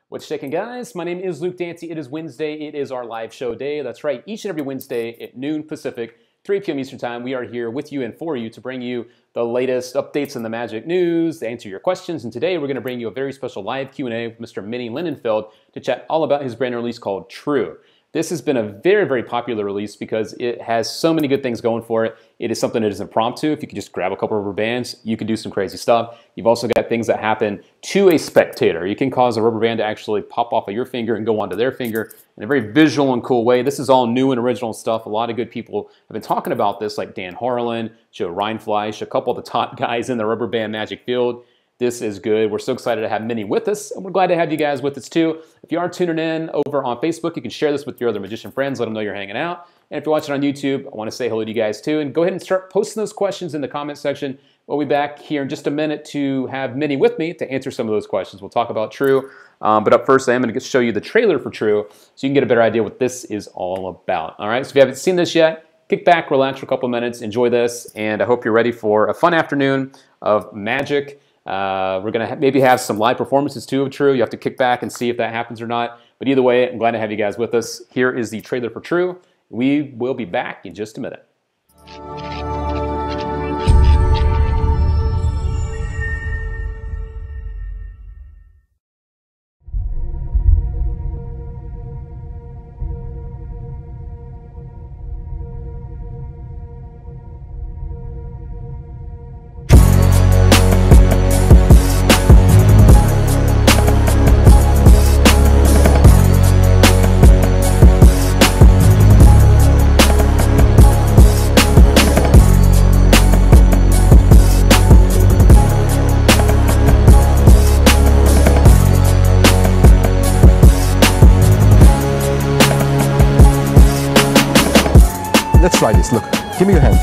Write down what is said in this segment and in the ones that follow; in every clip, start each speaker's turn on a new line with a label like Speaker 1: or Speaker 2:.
Speaker 1: What's shaking, guys? My name is Luke Dancy. It is Wednesday. It is our live show day. That's right. Each and every Wednesday at noon Pacific, 3 p.m. Eastern Time, we are here with you and for you to bring you the latest updates in the Magic news, to answer your questions. And today we're going to bring you a very special live Q&A with Mr. Menny Lindenfeld to chat all about his brand new release called TRU. This has been a very, very popular release because it has so many good things going for it. It is something that is impromptu. If you can just grab a couple of rubber bands, you can do some crazy stuff. You've also got things that happen to a spectator. You can cause a rubber band to actually pop off of your finger and go onto their finger in a very visual and cool way. This is all new and original stuff. A lot of good people have been talking about this, like Dan Harlan, Joe Reinfleisch, a couple of the top guys in the rubber band magic field. This is good. We're so excited to have Menny with us, and we're glad to have you guys with us too. If you are tuning in over on Facebook, you can share this with your other magician friends. Let them know you're hanging out. And if you're watching on YouTube, I want to say hello to you guys too. And go ahead and start posting those questions in the comment section. We'll be back here in just a minute to have Menny with me to answer some of those questions. We'll talk about TRU. But up first, I am going to show you the trailer for TRU so you can get a better idea what this is all about. All right, so if you haven't seen this yet, kick back, relax for a couple of minutes, enjoy this, and I hope you're ready for a fun afternoon of magic. We're going to maybe have some live performances too of TRU. You have to kick back and see if that happens or not. But either way, I'm glad to have you guys with us. Here is the trailer for TRU. We will be back in just a minute.
Speaker 2: Let's try this. Look, give me your hand.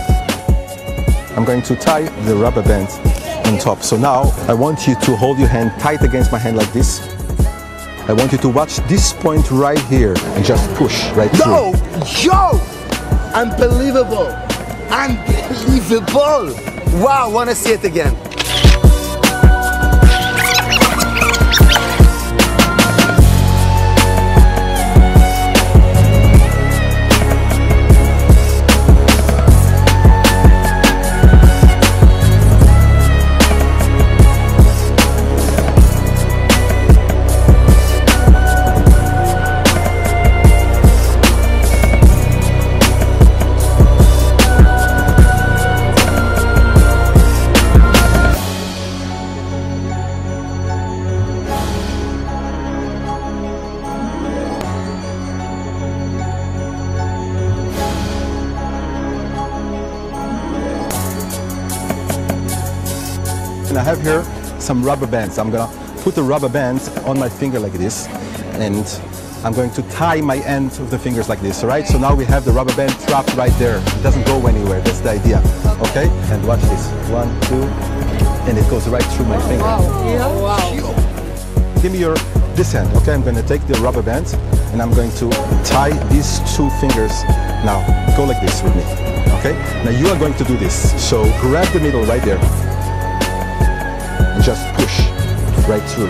Speaker 2: I'm going to tie the rubber band on top. So now I want you to hold your hand tight against my hand like this. I want you to watch this point right here and just push right through.
Speaker 3: No! Yo! Unbelievable! Unbelievable! Wow, want to see it again.
Speaker 2: And I have here some rubber bands. I'm gonna put the rubber bands on my finger like this, and I'm going to tie my end of the fingers like this, all right? So now we have the rubber band trapped right there. It doesn't go anywhere, that's the idea, okay? And watch this, 1, 2, and it goes right through my finger.
Speaker 4: Wow. Wow.
Speaker 2: Give me this hand, okay? I'm gonna take the rubber bands and I'm going to tie these 2 fingers. Now, go like this with me, okay? Now you are going to do this. So grab the middle right there. And just push right through.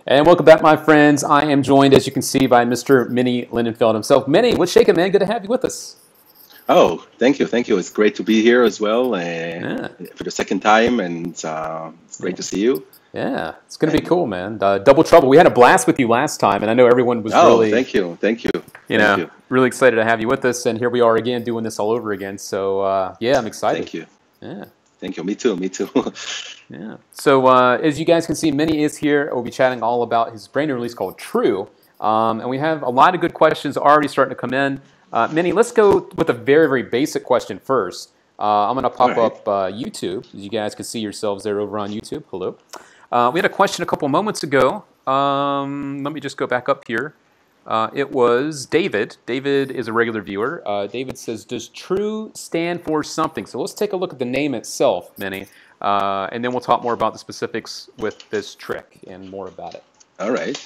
Speaker 1: And welcome back, my friends. I am joined, as you can see, by Mr. Menny Lindenfeld himself. Menny, what's shaking, man? Good to have you with us.
Speaker 2: Oh, thank you, thank you. It's great to be here as well
Speaker 1: Yeah.
Speaker 2: for the second time, and it's great to see you.
Speaker 1: Yeah, it's going to be cool, man. Double trouble. We had a blast with you last time, and I know everyone was really,
Speaker 2: Thank you, thank you,
Speaker 1: you
Speaker 2: thank
Speaker 1: know,
Speaker 2: you,
Speaker 1: really excited to have you with us. And here we are again doing this all over again. So, yeah, I'm excited.
Speaker 2: thank you,
Speaker 1: Yeah.
Speaker 2: thank you. Me too, me too.
Speaker 1: Yeah. So as you guys can see, Menny is here. We'll be chatting all about his brand new release called TRU. And we have a lot of good questions already starting to come in. Menny, let's go with a very, very basic question first. I'm going to pop up YouTube. As you guys can see yourselves there over on YouTube. Hello. We had a question a couple moments ago. Let me just go back up here. It was David. David is a regular viewer. David says, does TRU stand for something? So let's take a look at the name itself, Menny. And then we'll talk more about the specifics with this trick and more about it.
Speaker 2: All right.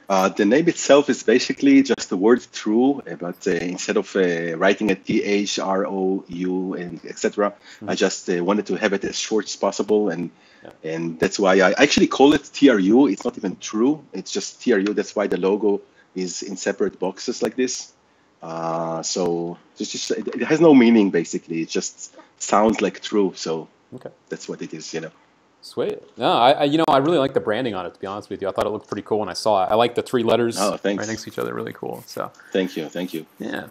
Speaker 2: The name itself is basically just the word true, but instead of writing it THROU and etc., I just wanted to have it as short as possible, and that's why I actually call it TRU. It's not even true. It's just TRU. That's why the logo is in separate boxes like this. So it has no meaning basically. It just sounds like true. So that's what it is, you know.
Speaker 1: Sweet. No, I really like the branding on it, to be honest with you. I thought it looked pretty cool when I saw it. I like the 3 letters right next to each other. Really cool. So.
Speaker 2: Thank you. Thank you.
Speaker 1: Yeah.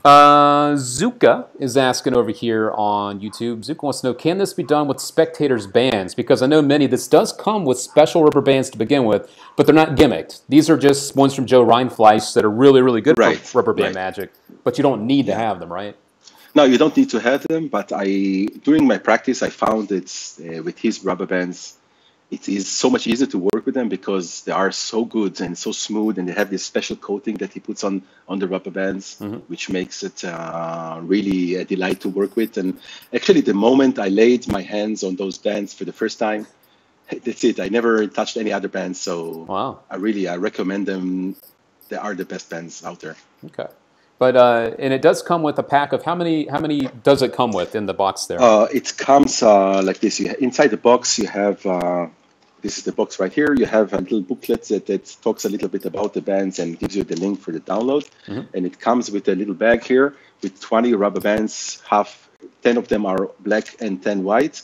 Speaker 1: Zuka is asking over here on YouTube. Zuka wants to know, can this be done with spectators' bands? Because I know Menny, this does come with special rubber bands to begin with, but they're not gimmicked. These are just ones from Joe Reinfleisch that are really, really good for rubber band magic, but you don't need to have them, right?
Speaker 2: No, you don't need to have them, but during my practice, I found it's with his rubber bands, it is so much easier to work with them because they are so good and so smooth, and they have this special coating that he puts on the rubber bands, which makes it really a delight to work with. And actually, the moment I laid my hands on those bands for the first time, that's it. I never touched any other bands, so I recommend them. They are the best bands out there.
Speaker 1: Okay. But and it does come with a pack of how many does it come with in the box there?
Speaker 2: It comes like this. Inside the box, you have this is the box right here. You have a little booklet that talks a little bit about the bands and gives you the link for the download. And it comes with a little bag here with 20 rubber bands. 10 of them are black and 10 white.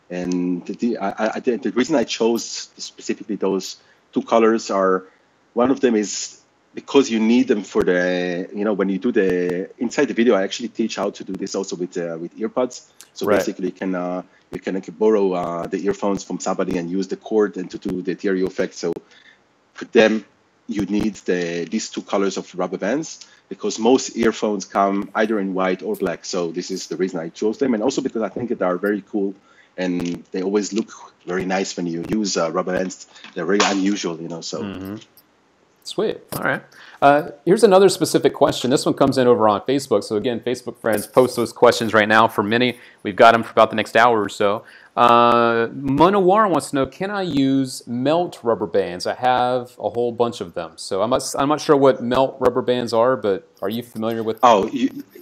Speaker 2: And the reason I chose specifically those 2 colors are, one of them is because you need them for the, when you do inside the video, I actually teach how to do this also with earbuds. So basically you can borrow the earphones from somebody and use the cord and to do the TRU effect. So for them, you need these 2 colors of rubber bands because most earphones come either in white or black. So this is the reason I chose them. And also because I think they are very cool and they always look very nice when you use rubber bands. They're very unusual, so.
Speaker 1: Sweet. All right. Here's another specific question. This one comes in over on Facebook. So again, Facebook friends, post those questions right now for Menny. We've got them for about the next hour or so. Monowar wants to know, can I use melt rubber bands? I have a whole bunch of them. So I'm not sure what melt rubber bands are, but are you familiar with?
Speaker 2: Oh,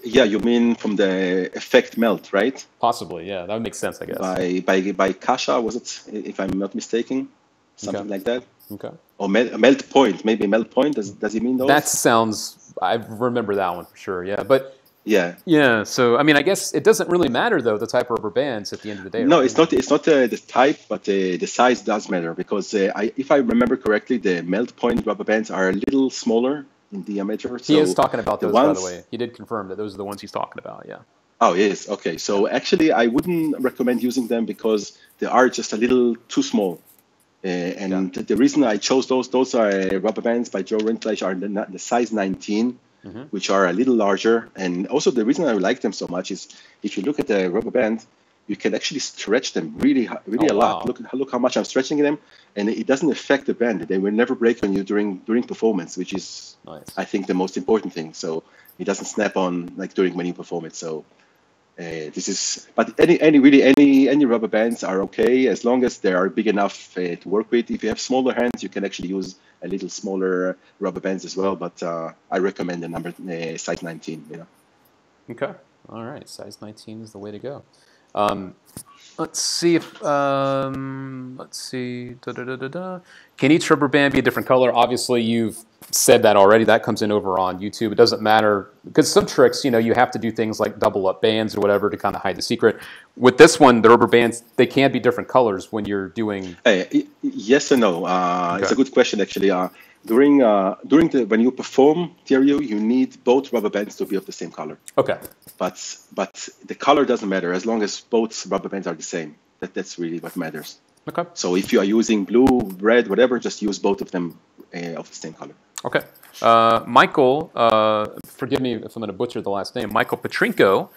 Speaker 2: yeah. You mean from the Effect Melt, right?
Speaker 1: Possibly. Yeah, that would make sense, I guess.
Speaker 2: By Kasha, was it? If I'm not mistaken, something like that.
Speaker 1: Okay.
Speaker 2: Or Melt Point, maybe Melt Point. Does he mean those?
Speaker 1: That sounds. I remember that one for sure. Yeah, but.
Speaker 2: Yeah.
Speaker 1: So I mean, I guess it doesn't really matter though the type of rubber bands at the end of the day.
Speaker 2: No,
Speaker 1: right?
Speaker 2: it's not. It's not the type, but the size does matter because if I remember correctly, the Melt Point rubber bands are a little smaller in diameter. So
Speaker 1: he is talking about those, by the way. He did confirm that those are the ones he's talking about. Yeah.
Speaker 2: Oh yes. Okay. So actually, I wouldn't recommend using them because they are just a little too small. And the reason I chose those are rubber bands by Joe Rindfleisch are the size 19, which are a little larger. And also the reason I like them so much is if you look at the rubber band, you can actually stretch them really a lot. Look how much I'm stretching them, and it doesn't affect the band. They will never break on you during performance, which is I think the most important thing. So it doesn't snap on like when you perform it. So. But any rubber bands are okay as long as they are big enough to work with. If you have smaller hands, you can actually use a little smaller rubber bands as well. But I recommend the number size 19.
Speaker 1: Okay. All right. Size 19 is the way to go. Let's see if, let's see, Can each rubber band be a different color? Obviously, you've said that already. That comes in over on YouTube. It doesn't matter, because some tricks, you know, you have to do things like double up bands or whatever to kind of hide the secret. With this one, the rubber bands, they can be different colors when you're doing...
Speaker 5: Yes and no. It's a good question, actually. When you perform TRU, you need both rubber bands to be of the same color.
Speaker 1: Okay.
Speaker 5: But the color doesn't matter as long as both rubber bands are the same. That's really what matters.
Speaker 1: Okay.
Speaker 5: So if you are using blue, red, whatever, just use both of them of the same color.
Speaker 1: Okay. Michael, forgive me if I'm going to butcher the last name, Michael Petrinko,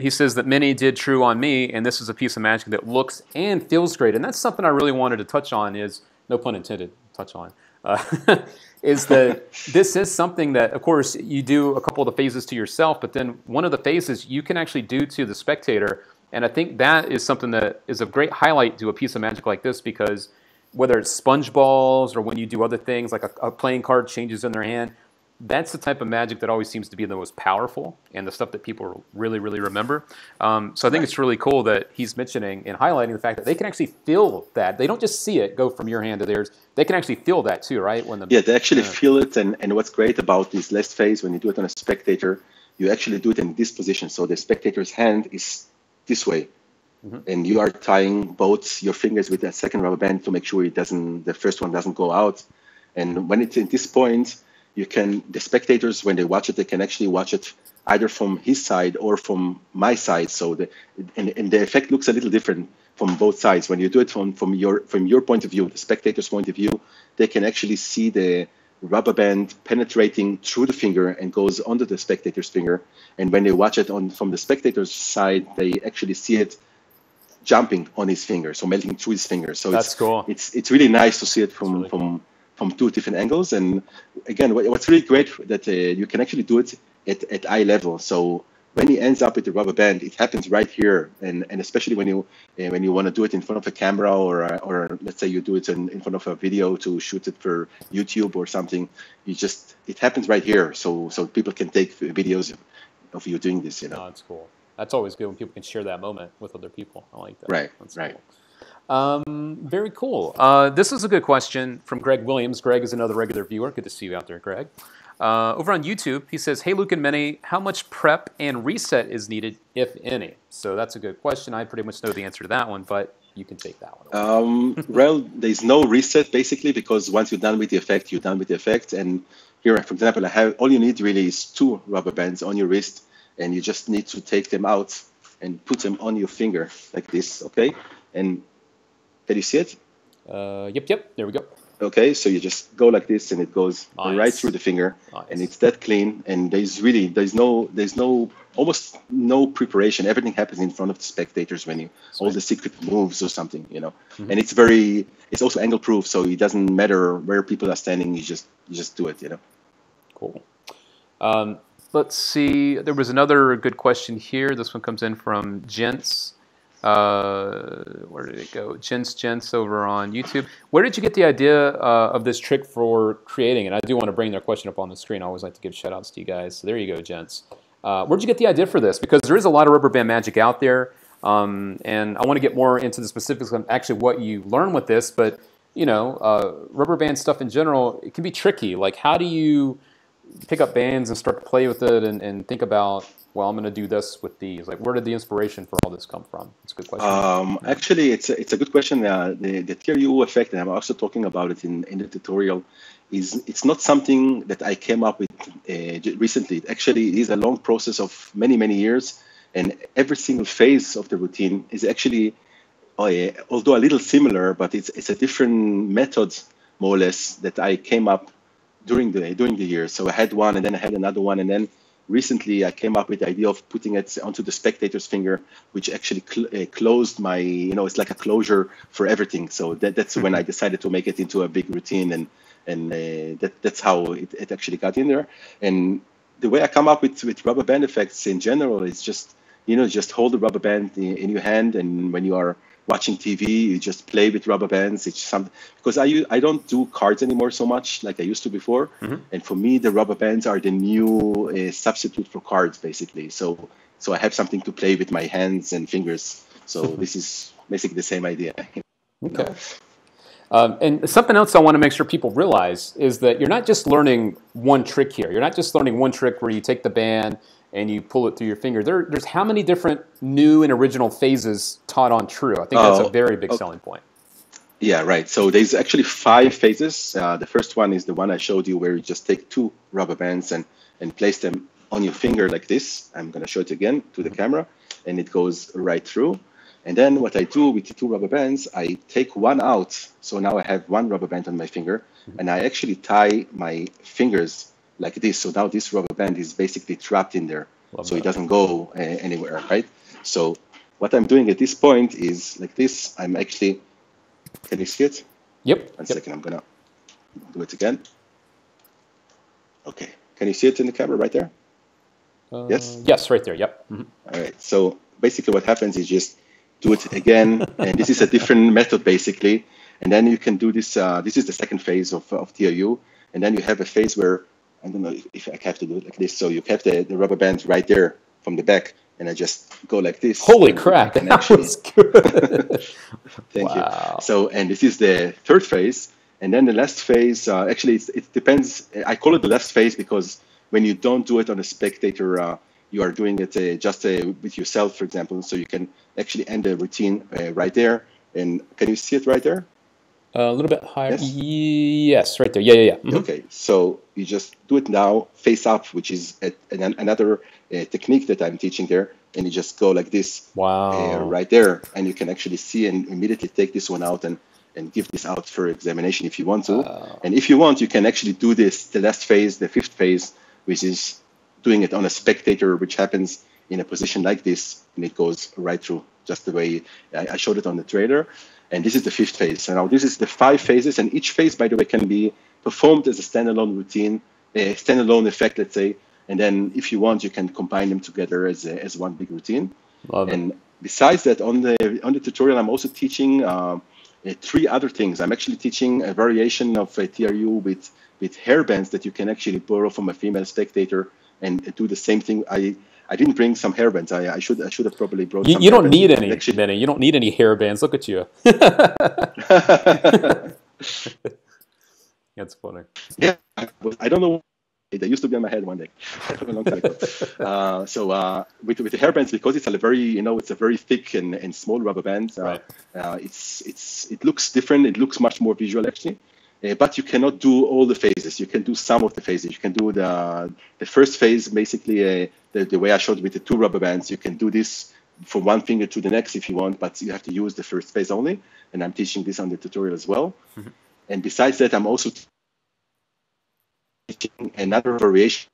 Speaker 1: he says that Menny did TRU on me, and this is a piece of magic that looks and feels great. And that's something I really wanted to touch on is, no pun intended, touch on, is that this is something that, of course, you do a couple of the phases to yourself, but then one of the phases you can actually do to the spectator. And I think that is something that is a great highlight to a piece of magic like this, because whether it's sponge balls or when you do other things like a playing card changes in their hand, that's the type of magic that always seems to be the most powerful and the stuff that people really, really remember. So I think it's really cool that he's mentioning and highlighting the fact that they can actually feel that. They don't just see it go from your hand to theirs. They can actually feel that too, right?
Speaker 5: Yeah, they actually feel it. And what's great about this last phase, when you do it on a spectator, you actually do it in this position. So the spectator's hand is this way. And you are tying both your fingers with that second rubber band to make sure the first one doesn't go out. And when it's at this point, the spectators, when they watch it, they can actually watch it either from his side or from my side. So the effect looks a little different from both sides. When you do it from your point of view, the spectator's point of view, they can actually see the rubber band penetrating through the finger and goes onto the spectator's finger. And when they watch it from the spectator's side, they actually see it jumping on his finger, so melting through his finger. So
Speaker 1: that's cool.
Speaker 5: It's really nice to see it from two different angles. And again, what's really great that you can actually do it at eye level. So when he ends up with the rubber band, it happens right here. And especially when you want to do it in front of a camera or let's say you do it in front of a video to shoot it for YouTube or something, it happens right here. So people can take videos of you doing this. You know.
Speaker 1: Oh, that's cool. That's always good when people can share that moment with other people. I like that.
Speaker 5: Right.
Speaker 1: That's
Speaker 5: right.
Speaker 1: Cool. Very cool. This is a good question from Greg Williams. Greg is another regular viewer. Good to see you out there, Greg. Over on YouTube, he says, "Hey, Luke and Menny, how much prep and reset is needed, if any?" So that's a good question. I pretty much know the answer to that one, but you can take that one.
Speaker 5: Well, there's no reset basically, because once you're done with the effect, you're done with the effect. And here, for example, all you need really is 2 rubber bands on your wrist, and you just need to take them out and put them on your finger like this, okay? And can you see it?
Speaker 1: Yep. There we go.
Speaker 5: Okay, so you just go like this, and it goes right through the finger, and it's that clean. And there's almost no preparation. Everything happens in front of the spectators when all the secret moves or something, you know. And it's also angle proof, so it doesn't matter where people are standing. You just do it, you know.
Speaker 1: Cool. Let's see. There was another good question here. This one comes in from Gents. Where did it go? Gents over on YouTube. Where did you get the idea of this trick for creating? And I do want to bring their question up on the screen. I always like to give shout outs to you guys. So there you go, Gents. Where'd you get the idea for this? Because there is a lot of rubber band magic out there. And I want to get more into the specifics on actually what you learn with this. But, you know, rubber band stuff in general, it can be tricky. Like, how do you pick up bands and start to play with it and think about, well, I'm going to do this with these? Like, where did the inspiration for all this come from? It's a good question.
Speaker 5: Actually, it's a good question. The TRU effect, and I'm also talking about it in the tutorial, it's not something that I came up with recently. It actually is a long process of many, many years, and every single phase of the routine is actually, although a little similar, but it's a different method, more or less, that I came up during the years. So I had one, and then I had another one, and then recently I came up with the idea of putting it onto the spectator's finger, which actually closed my, it's like a closure for everything. So that's when I decided to make it into a big routine, and that's how it actually got in there. And the way I come up with rubber band effects in general is just, just hold the rubber band in your hand, and when you are watching TV, you just play with rubber bands. It's something, because I don't do cards anymore so much like I used to before. And for me, the rubber bands are the new substitute for cards, basically. So I have something to play with my hands and fingers So this is basically the same idea.
Speaker 1: Okay. And something else I want to make sure people realize is that you're not just learning one trick here. You're not just learning one trick where you take the band and you pull it through your finger. There's how many different new and original phases taught on TRU? I think that's a very big selling point.
Speaker 5: Yeah, right. So there's actually 5 phases. The first one is the one I showed you where you just take 2 rubber bands and place them on your finger like this. I'm going to show it again to the camera, and it goes right through. And then what I do with the 2 rubber bands, I take one out. So now I have 1 rubber band on my finger, and I actually tie my fingers like this. So now this rubber band is basically trapped in there. So it doesn't go anywhere, right? So what I'm doing at this point is like this. I'm actually, can you see it?
Speaker 1: Yep.
Speaker 5: One second, I'm going to do it again. Okay. Can you see it in the camera right there? Yes?
Speaker 1: Yes, right there. Yep.
Speaker 5: All right. So basically what happens is just do it again, and this is a different method basically, and then you can do this. This is the second phase of TRU, and then you have a phase where, I don't know if I have to do it like this, so you have the rubber band right there from the back, and I just go like this.
Speaker 1: Holy crap, that was good.
Speaker 5: Thank you. So, and this is the third phase, and then the last phase, actually it depends, I call it the last phase because when you don't do it on a spectator, you are doing it just with yourself, for example, so you can actually end the routine right there. And can you see it right there?
Speaker 1: A little bit higher. Yes, right there. Yeah. Mm-hmm.
Speaker 5: Okay, so you just do it now, face up, which is another technique that I'm teaching there. And you just go like this.
Speaker 1: Wow.
Speaker 5: Right there. And you can actually see and immediately take this one out and give this out for examination if you want to. And if you want, you can actually do this, the last phase, the 5th phase, which is doing it on a spectator, which happens in a position like this, and it goes right through, just the way I showed it on the trailer. And this is the 5th phase. So now this is the 5 phases, and each phase, by the way, can be performed as a standalone routine, a standalone effect, let's say. And then if you want, you can combine them together as one big routine.
Speaker 1: Love it.
Speaker 5: And besides that, on the tutorial, I'm also teaching 3 other things. I'm actually teaching a variation of a TRU with hair bands that you can actually borrow from a female spectator and do the same thing. I didn't bring some hair bands. I should have probably brought some.
Speaker 1: You don't need any,
Speaker 5: actually.
Speaker 1: Menny. You don't need any hair bands. Look at you. That's funny.
Speaker 5: Yeah, I don't know. They used to be on my head one day, a long time ago. With the hair bands, because it's a very, it's a very thick and small rubber band.
Speaker 1: Right.
Speaker 5: It looks different. It looks much more visual actually. But you cannot do all the phases. You can do some of the phases. You can do the first phase, basically the way I showed with the 2 rubber bands. You can do this from one finger to the next if you want, but you have to use the first phase only. And I'm teaching this on the tutorial as well. Mm-hmm. And besides that, I'm also teaching another variation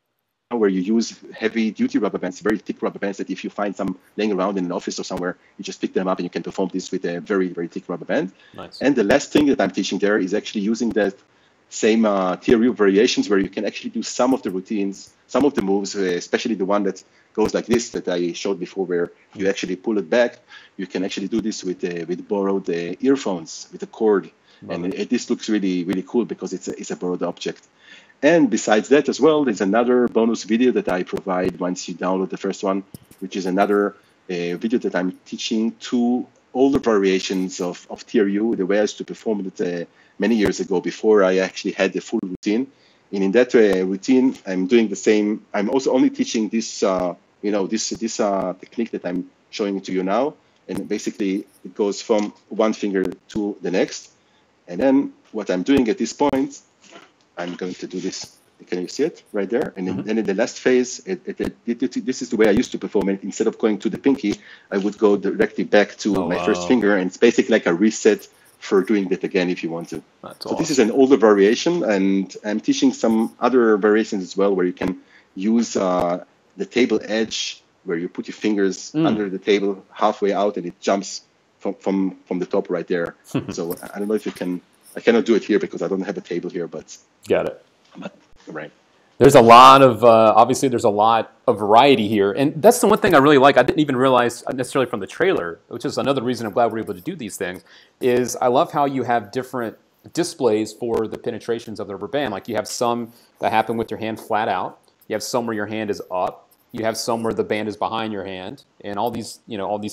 Speaker 5: where you use heavy-duty rubber bands, very thick rubber bands that if you find some laying around in an office or somewhere, you just pick them up and you can perform this with a very, very thick rubber band.
Speaker 1: Nice.
Speaker 5: And the last thing that I'm teaching there is actually using that same TRU variations where you can actually do some of the routines, some of the moves, especially the one that goes like this that I showed before where you actually pull it back. You can actually do this with borrowed earphones, with a cord. And this looks really, really cool because it's a borrowed object. And besides that as well, there's another bonus video that I provide once you download the first one, which is another video that I'm teaching 2 older variations of TRU, the way I used to perform it many years ago before I actually had the full routine. And in that routine, I'm doing the same. I'm also only teaching this, this technique that I'm showing to you now. And basically, it goes from one finger to the next. And then what I'm doing at this point, I'm going to do this. Can you see it right there? And then in the last phase, this is the way I used to perform it. Instead of going to the pinky, I would go directly back to my first finger. And it's basically like a reset for doing that again if you want to.
Speaker 1: That's
Speaker 5: so
Speaker 1: awesome.
Speaker 5: This is an older variation. And I'm teaching some other variations as well where you can use the table edge where you put your fingers under the table halfway out and it jumps from the top right there. So I don't know if you can. I cannot do it here because I don't have a table here, but
Speaker 1: got it.
Speaker 5: But right.
Speaker 1: There's a lot of obviously there's a lot of variety here, and that's the one thing I really like. I didn't even realize necessarily from the trailer, which is another reason I'm glad we're able to do these things. Is I love how you have different displays for the penetrations of the rubber band. Like you have some that happen with your hand flat out. You have some where your hand is up. You have some where the band is behind your hand, and all these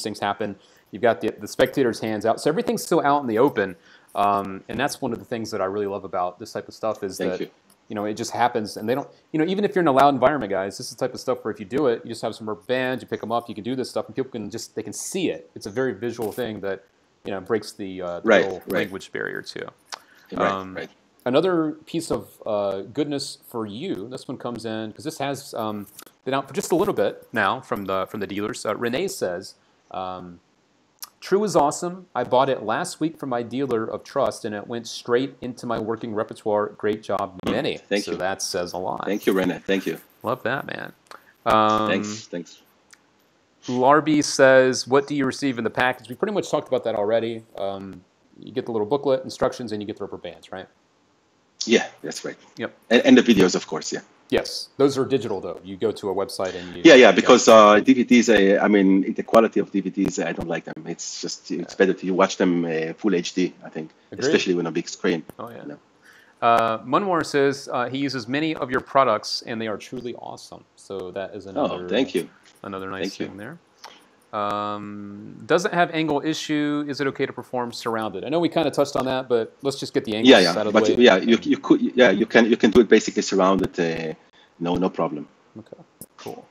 Speaker 1: things happen You've got the spectator's hands out. So everything's still out in the open. And that's one of the things that I really love about this type of stuff is that, you know, it just happens. And they don't, you know, even if you're in a loud environment, guys, this is the type of stuff where if you do it, you just have some rubber bands, you pick them up, you can do this stuff, and people can just, they can see it. It's a very visual thing that, you know, breaks the whole language barrier too.
Speaker 5: Right.
Speaker 1: Another piece of goodness for you, this one comes in, because this has been out for just a little bit now from the dealers. Renee says, TRU is awesome. I bought it last week from my dealer of trust, and it went straight into my working repertoire. Great job, Menny.
Speaker 5: Thank you.
Speaker 1: So that says a lot.
Speaker 5: Thank you, Renee. Thank you.
Speaker 1: Love that, man.
Speaker 5: Thanks.
Speaker 1: Larby says, what do you receive in the package? We pretty much talked about that already. You get the little booklet, instructions, and you get the rubber bands, right?
Speaker 5: Yeah, that's right.
Speaker 1: Yep.
Speaker 5: And the videos, of course, yeah.
Speaker 1: Yes, those are digital though. You go to a website and you...
Speaker 5: Yeah, because DVDs, I mean, the quality of DVDs, I don't like them. It's just, it's better to watch them full HD, I think, especially on a big screen.
Speaker 1: Oh, yeah.
Speaker 5: You know?
Speaker 1: Munwar says he uses many of your products and they are truly awesome. So that is another,
Speaker 5: thank you.
Speaker 1: Another nice thing there. Doesn't have angle issue. Is it okay to perform surrounded? I know we kind of touched on that, but let's just get the angles out of the way.
Speaker 5: Yeah, you can do it basically surrounded. No problem.
Speaker 1: Okay, cool.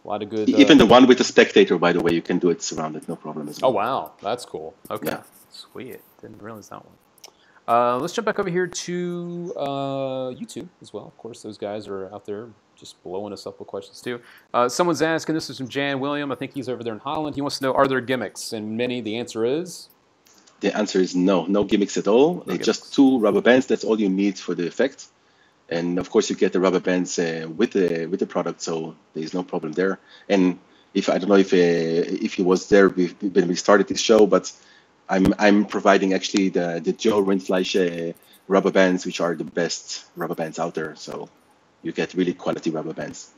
Speaker 1: A lot of good.
Speaker 5: Even the one with the spectator, by the way, you can do it surrounded, no problem as well.
Speaker 1: Oh wow, that's cool. Okay,
Speaker 5: yeah.
Speaker 1: Sweet. Didn't realize that one. Let's jump back over here to YouTube as well. Of course, those guys are out there just blowing us up with questions too. Someone's asking, this is from Jan William. I think he's over there in Holland. He wants to know, are there gimmicks? And Menny, the answer is?
Speaker 5: The answer is no. No gimmicks at all. Just 2 rubber bands. That's all you need for the effect. And of course, you get the rubber bands with the product, so there's no problem there. And if I don't know if he was there when we started this show, but I'm providing actually the Joe Rindfleisch rubber bands, which are the best rubber bands out there. So you get really quality rubber bands.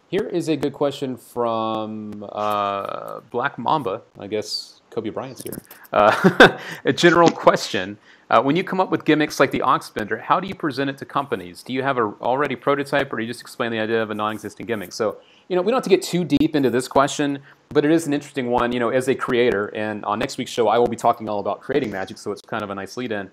Speaker 1: Here is a good question from Black Mamba. I guess Kobe Bryant's here. A general question. When you come up with gimmicks like the aux bender, how do you present it to companies? Do you have an already prototype, or do you just explain the idea of a non-existing gimmick? So, you know, we don't have to get too deep into this question, but it is an interesting one, you know, as a creator. And on next week's show, I will be talking all about creating magic, so it's kind of a nice lead-in.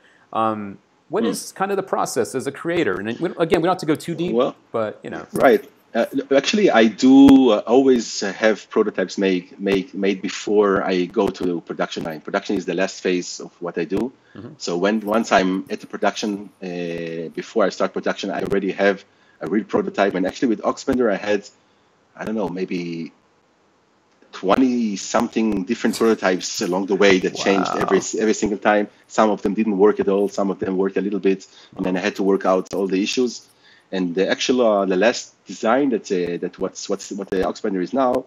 Speaker 1: What is kind of the process as a creator? And again, we don't have to go too deep, but, you know.
Speaker 5: Right. Actually, I do always have prototypes made before I go to production line. Production is the last phase of what I do. So once I'm at the production, before I start production, I already have a real prototype. And actually with Oxbender, I had, I don't know, maybe 20-something different prototypes along the way that changed every single time. Some of them didn't work at all. Some of them worked a little bit. And then I had to work out all the issues. And the actual, the last design what the Oxbender is now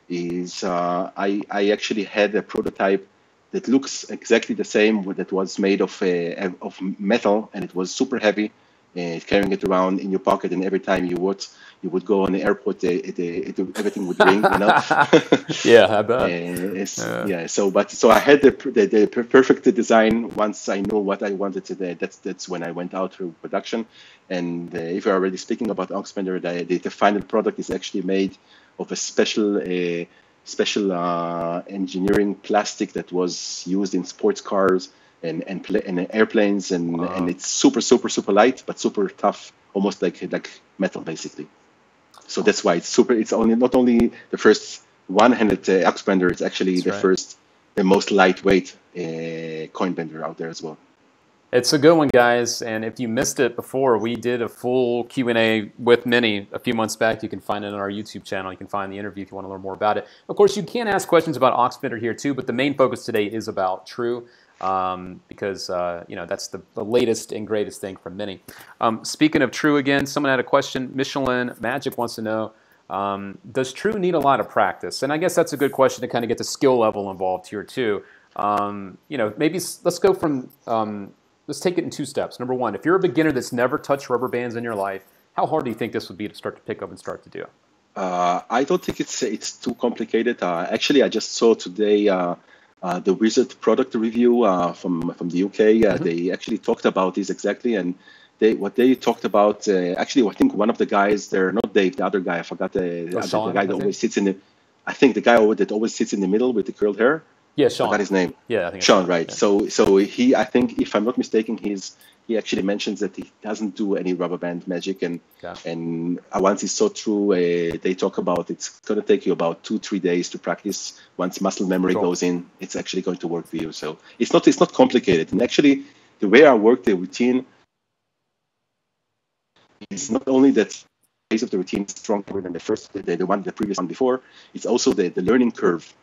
Speaker 5: is I actually had a prototype that looks exactly the same, that was made of metal, and it was super heavy, carrying it around in your pocket, and every time you would go on the airport, everything would ring, you know.
Speaker 1: Yeah, I bet.
Speaker 5: So I had the perfect design. Once I knew what I wanted to, that's when I went out to production. And if you're already speaking about Oxbender, the final product is actually made of a special engineering plastic that was used in sports cars and airplanes, and it's super light but super tough, almost like metal basically. So that's why it's not only the first one-handed Oxbender, it's actually the most lightweight coin bender out there as well.
Speaker 1: It's a good one, guys, and if you missed it before, we did a full Q&A with Menny a few months back. You can find it on our YouTube channel. You can find the interview if you want to learn more about it. Of course, you can ask questions about Oxbender here too, but the main focus today is about TRU, because you know, that's the latest and greatest thing from Menny. Speaking of TRU again, someone had a question. Michelin Magic wants to know, does TRU need a lot of practice? And I guess that's a good question to kind of get the skill level involved here too. You know, maybe let's go from... let's take it in 2 steps. Number 1, if you're a beginner that's never touched rubber bands in your life, how hard do you think this would be to start to pick up and start to do?
Speaker 5: I don't think it's too complicated. Actually, I just saw today the Wizard product review from the UK. They actually talked about this exactly, and what they talked about. Actually, I think one of the guys there, not Dave, the other guy, I forgot the guy that always sits in the. I think the guy that always sits in the middle with the curled hair.
Speaker 1: Yeah,
Speaker 5: I
Speaker 1: Sean.
Speaker 5: forgot his name.
Speaker 1: Yeah, I think it's
Speaker 5: Sean, right?
Speaker 1: Yeah.
Speaker 5: So he, I think, if I'm not mistaken, he actually mentions that he doesn't do any rubber band magic, and once he saw through, they talk about it's going to take you about 2-3 days to practice. Once muscle memory goes in, it's actually going to work for you. So it's not complicated. And actually, the way I work the routine is not only that phase of the routine is stronger than the previous one before. It's also the learning curve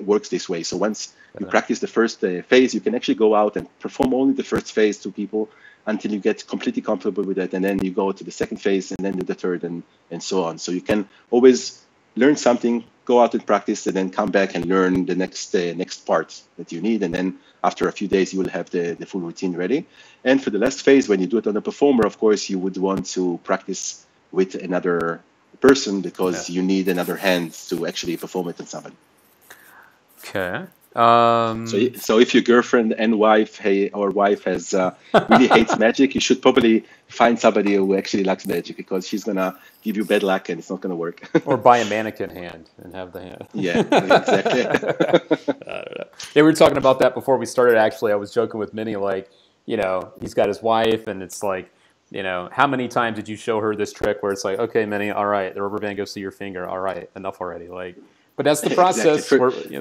Speaker 5: works this way. So once you practice the first phase, you can actually go out and perform only the first phase to people until you get completely comfortable with it, and then you go to the second phase, and then do the third, and so on. So you can always learn something, go out and practice, and then come back and learn the next part that you need, and then after a few days you will have the full routine ready. And for the last phase, when you do it on a performer, of course you would want to practice with another person, because you need another hand to actually perform it on somebody.
Speaker 1: Okay.
Speaker 5: So if your girlfriend and wife has really hates magic, you should probably find somebody who actually likes magic, because she's gonna give you bad luck and it's not gonna work.
Speaker 1: Or buy a mannequin hand and have the hand.
Speaker 5: Yeah, exactly.
Speaker 1: I don't know. Yeah, we were talking about that before we started. Actually, I was joking with Menny, like, he's got his wife, and it's like, how many times did you show her this trick where it's like, okay, Menny, all right, the rubber band goes through your finger, all right, enough already, like. But that's the process.
Speaker 5: Exactly.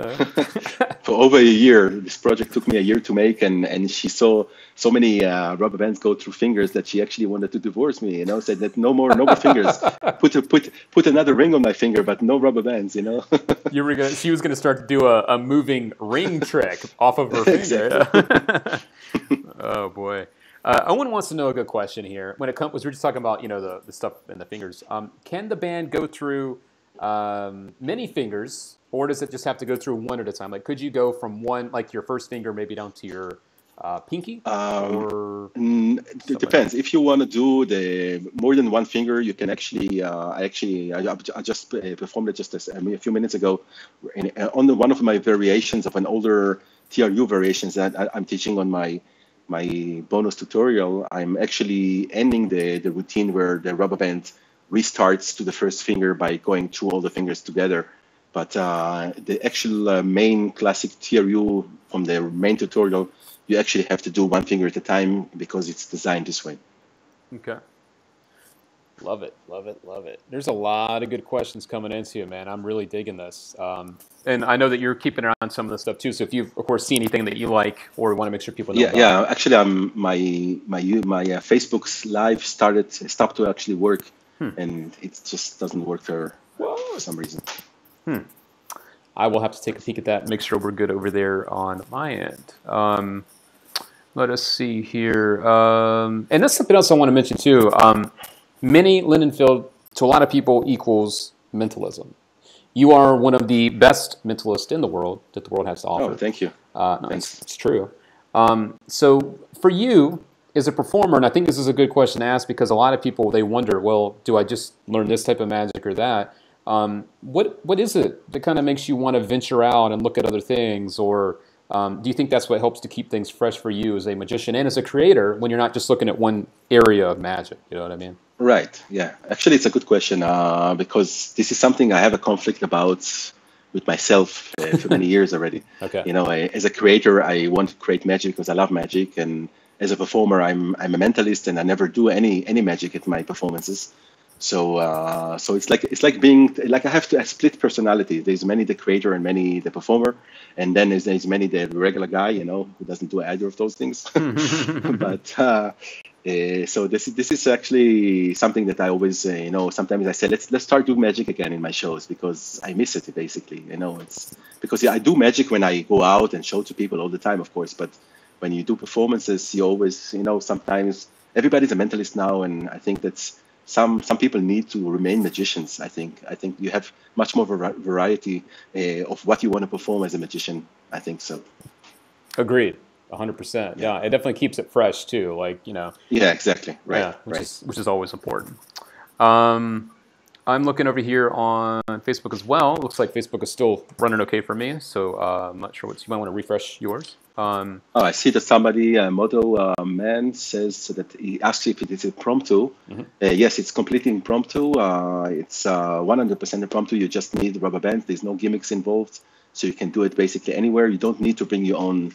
Speaker 5: For over a year, this project took me a year to make, and she saw so many rubber bands go through fingers that she actually wanted to divorce me. Said that no more fingers. Put another ring on my finger, but no rubber bands.
Speaker 1: She was gonna start to do a moving ring trick off of her finger. Oh boy. Owen wants to know a good question here. When it comes, we were just talking about the stuff in the fingers. Can the band go through many fingers, or does it just have to go through one at a time? Like, could you go from one, like your first finger, maybe down to your pinky?
Speaker 5: It depends. If you want to do the more than one finger, you can actually. I just performed it just a few minutes ago on one of my variations of an older TRU variations that I'm teaching on my bonus tutorial. I'm actually ending the routine where the rubber band restarts to the first finger by going through all the fingers together. But the actual main classic TRU from the main tutorial, you actually have to do one finger at a time, because it's designed this way.
Speaker 1: Okay. Love it, love it, love it. There's a lot of good questions coming into you, man. I'm really digging this. And I know that you're keeping an eye on some of this stuff too. So if you, of course, see anything that you like or want to make sure people know about.
Speaker 5: Yeah. Actually, my Facebook's live stopped to actually work. And it just doesn't work for some reason.
Speaker 1: I will have to take a peek at that and make sure we're good over there on my end. Let us see here. And that's something else I want to mention too. Menny Lindenfeld, to a lot of people, equals mentalism. You are one of the best mentalists in the world that the world has to offer.
Speaker 5: Oh, thank you.
Speaker 1: No, it's true. So for you, as a performer, and I think this is a good question to ask, because a lot of people, they wonder, well, do I just learn this type of magic or that? What is it that kind of makes you want to venture out and look at other things? Or do you think that's what helps to keep things fresh for you as a magician and as a creator, when you're not just looking at one area of magic? You know what I mean?
Speaker 5: Right. Yeah. Actually, it's a good question, because this is something I have a conflict about with myself for many years already.
Speaker 1: Okay.
Speaker 5: As a creator, I want to create magic because I love magic, and as a performer, I'm a mentalist, and I never do any magic at my performances. So it's like being like I have a split personality. There's Menny the creator and Menny the performer, and then there's Menny the regular guy, who doesn't do either of those things. But so this is actually something that I always sometimes I say let's start doing magic again in my shows, because I miss it basically. It's because I do magic when I go out and show to people all the time, of course, but when you do performances, you always, sometimes everybody's a mentalist now, and I think that's some people need to remain magicians. I think you have much more variety of what you want to perform as a magician. I think so.
Speaker 1: Agreed, 100%. Yeah, it definitely keeps it fresh too.
Speaker 5: Yeah, exactly. Right.
Speaker 1: Yeah, which is always important. I'm looking over here on Facebook as well. Looks like Facebook is still running okay for me, so I'm not sure what you might want to refresh yours.
Speaker 5: I see that somebody, Model Man, says that he asks if it is impromptu. Yes, it's completely impromptu. It's 100% impromptu. You just need rubber bands. There's no gimmicks involved. so you can do it basically anywhere. You don't need to bring your own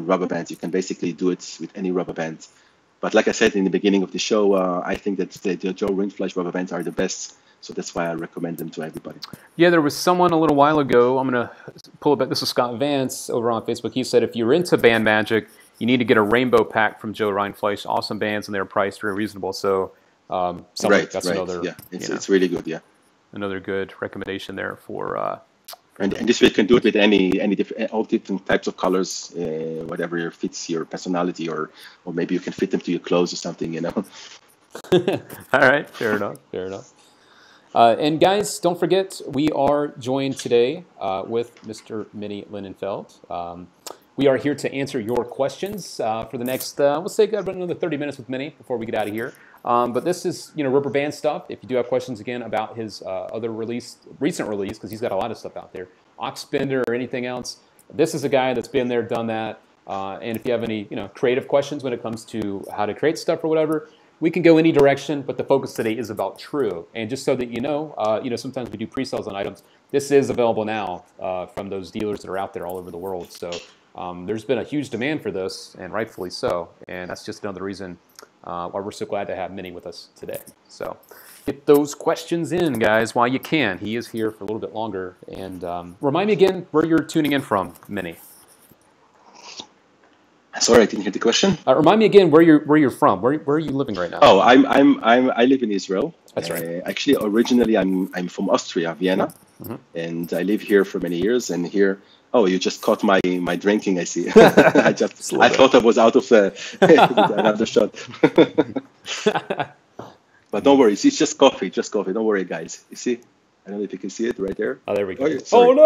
Speaker 5: rubber bands. You can basically do it with any rubber band. But like I said in the beginning of the show, I think that the Joe Rindfleisch rubber bands are the best. So that's why I recommend them to everybody.
Speaker 1: Yeah, there was someone a little while ago, I'm going to pull it back, this is Scott Vance over on Facebook. He said if you're into band magic, you need to get a rainbow pack from Joe Rindfleisch. Awesome bands, and they're priced very reasonable. So that's another,
Speaker 5: yeah, it's really good, yeah.
Speaker 1: Another good recommendation there for...
Speaker 5: and this way you can do it with all different types of colors, whatever fits your personality, or maybe you can fit them to your clothes or something, you know.
Speaker 1: All right, fair enough. And guys, don't forget, we are joined today with Mr. Menny Lindenfeld. We are here to answer your questions for the next, we'll say about another 30 minutes with Menny before we get out of here. But this is, rubber band stuff. If you do have questions again about his other recent release, because he's got a lot of stuff out there, Oxbender or anything else, this is a guy that's been there, done that. And if you have any, creative questions when it comes to how to create stuff or whatever, we can go any direction, but the focus today is about TRU. And just so that you know, sometimes we do pre-sales on items. This is available now from those dealers that are out there all over the world. So there's been a huge demand for this, and rightfully so. And that's just another reason why we're so glad to have Menny with us today. So get those questions in, guys, while you can. He is here for a little bit longer. And remind me again where you're tuning in from, Menny.
Speaker 5: Sorry, I didn't hear the question.
Speaker 1: Remind me again where you're from. Where are you living right now?
Speaker 5: Oh, I live in Israel.
Speaker 1: That's right.
Speaker 5: Actually, originally I'm from Austria, Vienna, and I live here for many years. And here, oh, you just caught my drinking. I see. I thought I was out of another shot. But don't worry, it's just coffee. Just coffee. Don't worry, guys. You see. I don't know if you can see it right there.
Speaker 1: Oh, there we go.
Speaker 5: Oh
Speaker 1: no!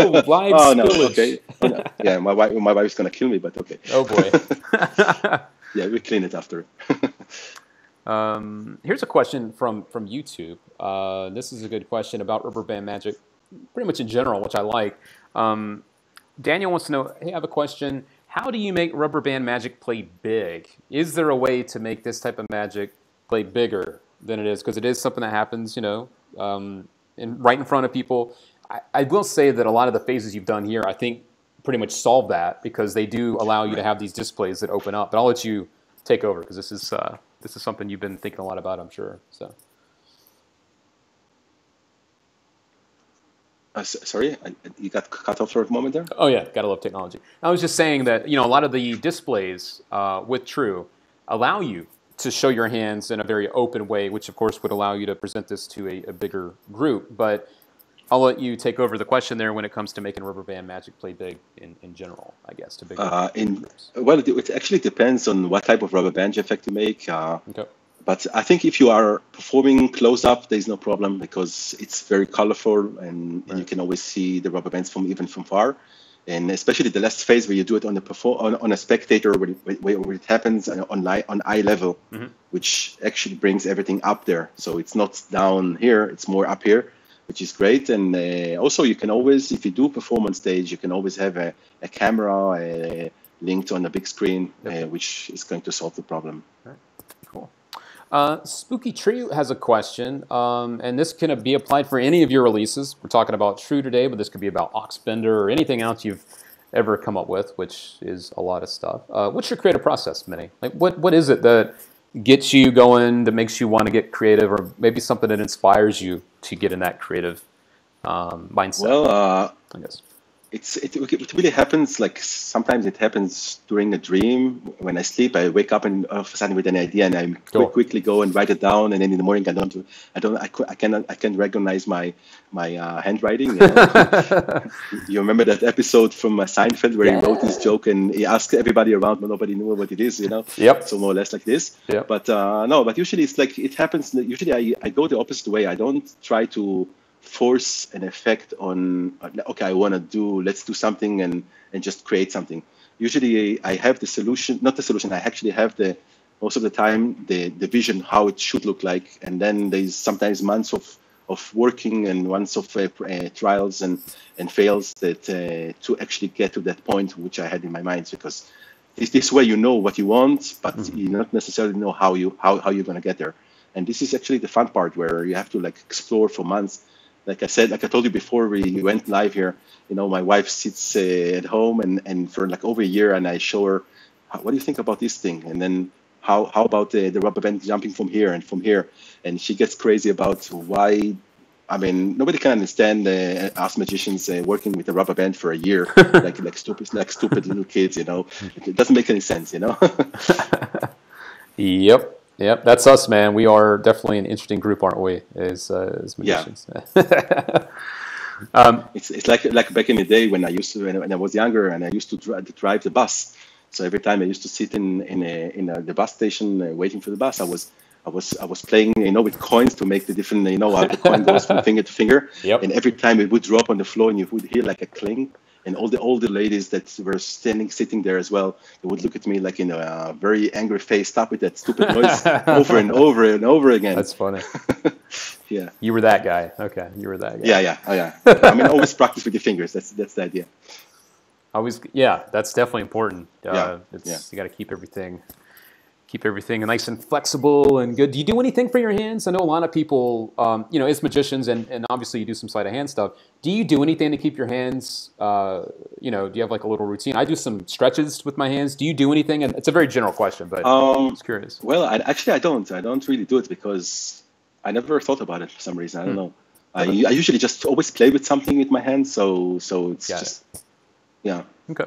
Speaker 1: Live
Speaker 5: oh no!
Speaker 1: spillage.
Speaker 5: Okay. Oh, no. Yeah, my wife's gonna kill me, but okay.
Speaker 1: Oh boy.
Speaker 5: Yeah, we clean it after.
Speaker 1: Here's a question from YouTube. This is a good question about rubber band magic, pretty much in general, which I like. Daniel wants to know, hey, I have a question. How do you make rubber band magic play big? Is there a way to make this type of magic play bigger than it is? Because it is something that happens, right in front of people. I will say that a lot of the phases you've done here, I think, pretty much solve that, because they do allow you to have these displays that open up. But I'll let you take over, because this is something you've been thinking a lot about, I'm sure. So.
Speaker 5: Sorry, you got cut off for a moment there?
Speaker 1: Oh yeah, gotta love technology. I was just saying that a lot of the displays with TRU allow you to show your hands in a very open way, which of course would allow you to present this to a bigger group. But I'll let you take over the question there when it comes to making rubber band magic play big in general, I guess, to bigger groups.
Speaker 5: Well, it actually depends on what type of rubber band effect you make.
Speaker 1: Okay.
Speaker 5: But I think if you are performing close up, there's no problem, because it's very colorful, and you can always see the rubber bands even from far. And especially the last phase where you do it on a spectator, where it happens on eye level, which actually brings everything up there. So it's not down here; it's more up here, which is great. And also, you can always, if you do perform on stage, you can always have a camera linked on a big screen, which is going to solve the problem.
Speaker 1: Right. Cool. Spooky Tree has a question, and this can be applied for any of your releases. We're talking about TRU today, but this could be about Oxbender or anything else you've ever come up with, which is a lot of stuff. What's your creative process, Menny? Like, what is it that gets you going, that makes you want to get creative, or maybe something that inspires you to get in that creative mindset?
Speaker 5: Well,
Speaker 1: I guess.
Speaker 5: It really happens. Like, sometimes it happens during a dream. When I sleep, I wake up and all of a sudden with an idea, and I quickly go and write it down. And then in the morning, I can't recognize my handwriting. You remember that episode from Seinfeld where he wrote this joke and he asked everybody around, but nobody knew what it is.
Speaker 1: Yep.
Speaker 5: So more or less like this.
Speaker 1: Yep.
Speaker 5: But no. But usually it's like it happens. Usually I go the opposite way. I don't try to force an effect on, okay, let's do something and just create something. Usually I have the solution, not the solution, I actually have most of the time the vision, how it should look like. And then there's sometimes months of working and months of trials and fails that to actually get to that point which I had in my mind, because this way you know what you want, but you not necessarily know how you're going to get there. And this is actually the fun part, where you have to explore for months like I said, like I told you before we went live here, you know, my wife sits at home and for like over a year, and I show her, what do you think about this thing? And then how about the rubber band jumping from here and from here? And she gets crazy about why. I mean, nobody can understand us magicians working with a rubber band for a year, like stupid little kids, you know. It doesn't make any sense, you know.
Speaker 1: Yep. That's us, man. We are definitely an interesting group, aren't we? As magicians.
Speaker 5: Yeah. It's like back in the day when I was younger and I used to drive the bus. So every time I used to sit in the bus station waiting for the bus, I was playing, you know, with coins to make the different, you know, how the coin goes from finger to finger.
Speaker 1: Yep.
Speaker 5: And every time it would drop on the floor and you would hear like a cling. And all the ladies that were sitting there as well, they would look at me like in a very angry face, stop with that stupid noise over and over and over again.
Speaker 1: That's funny.
Speaker 5: Yeah.
Speaker 1: You were that guy. Okay. You were that guy.
Speaker 5: Yeah. Oh, yeah. I mean, always practice with your fingers. That's the idea.
Speaker 1: That's definitely important. You got to keep everything nice and flexible and good. Do you do anything for your hands? I know a lot of people, you know, as magicians, and obviously you do some sleight of hand stuff. Do you do anything to keep your hands, you know, do you have like a little routine? I do some stretches with my hands. Do you do anything? And it's a very general question, but I'm just curious.
Speaker 5: Well, I don't really do it because I never thought about it for some reason. I don't know. I usually just always play with something with my hands. So it's just, yeah.
Speaker 1: Okay.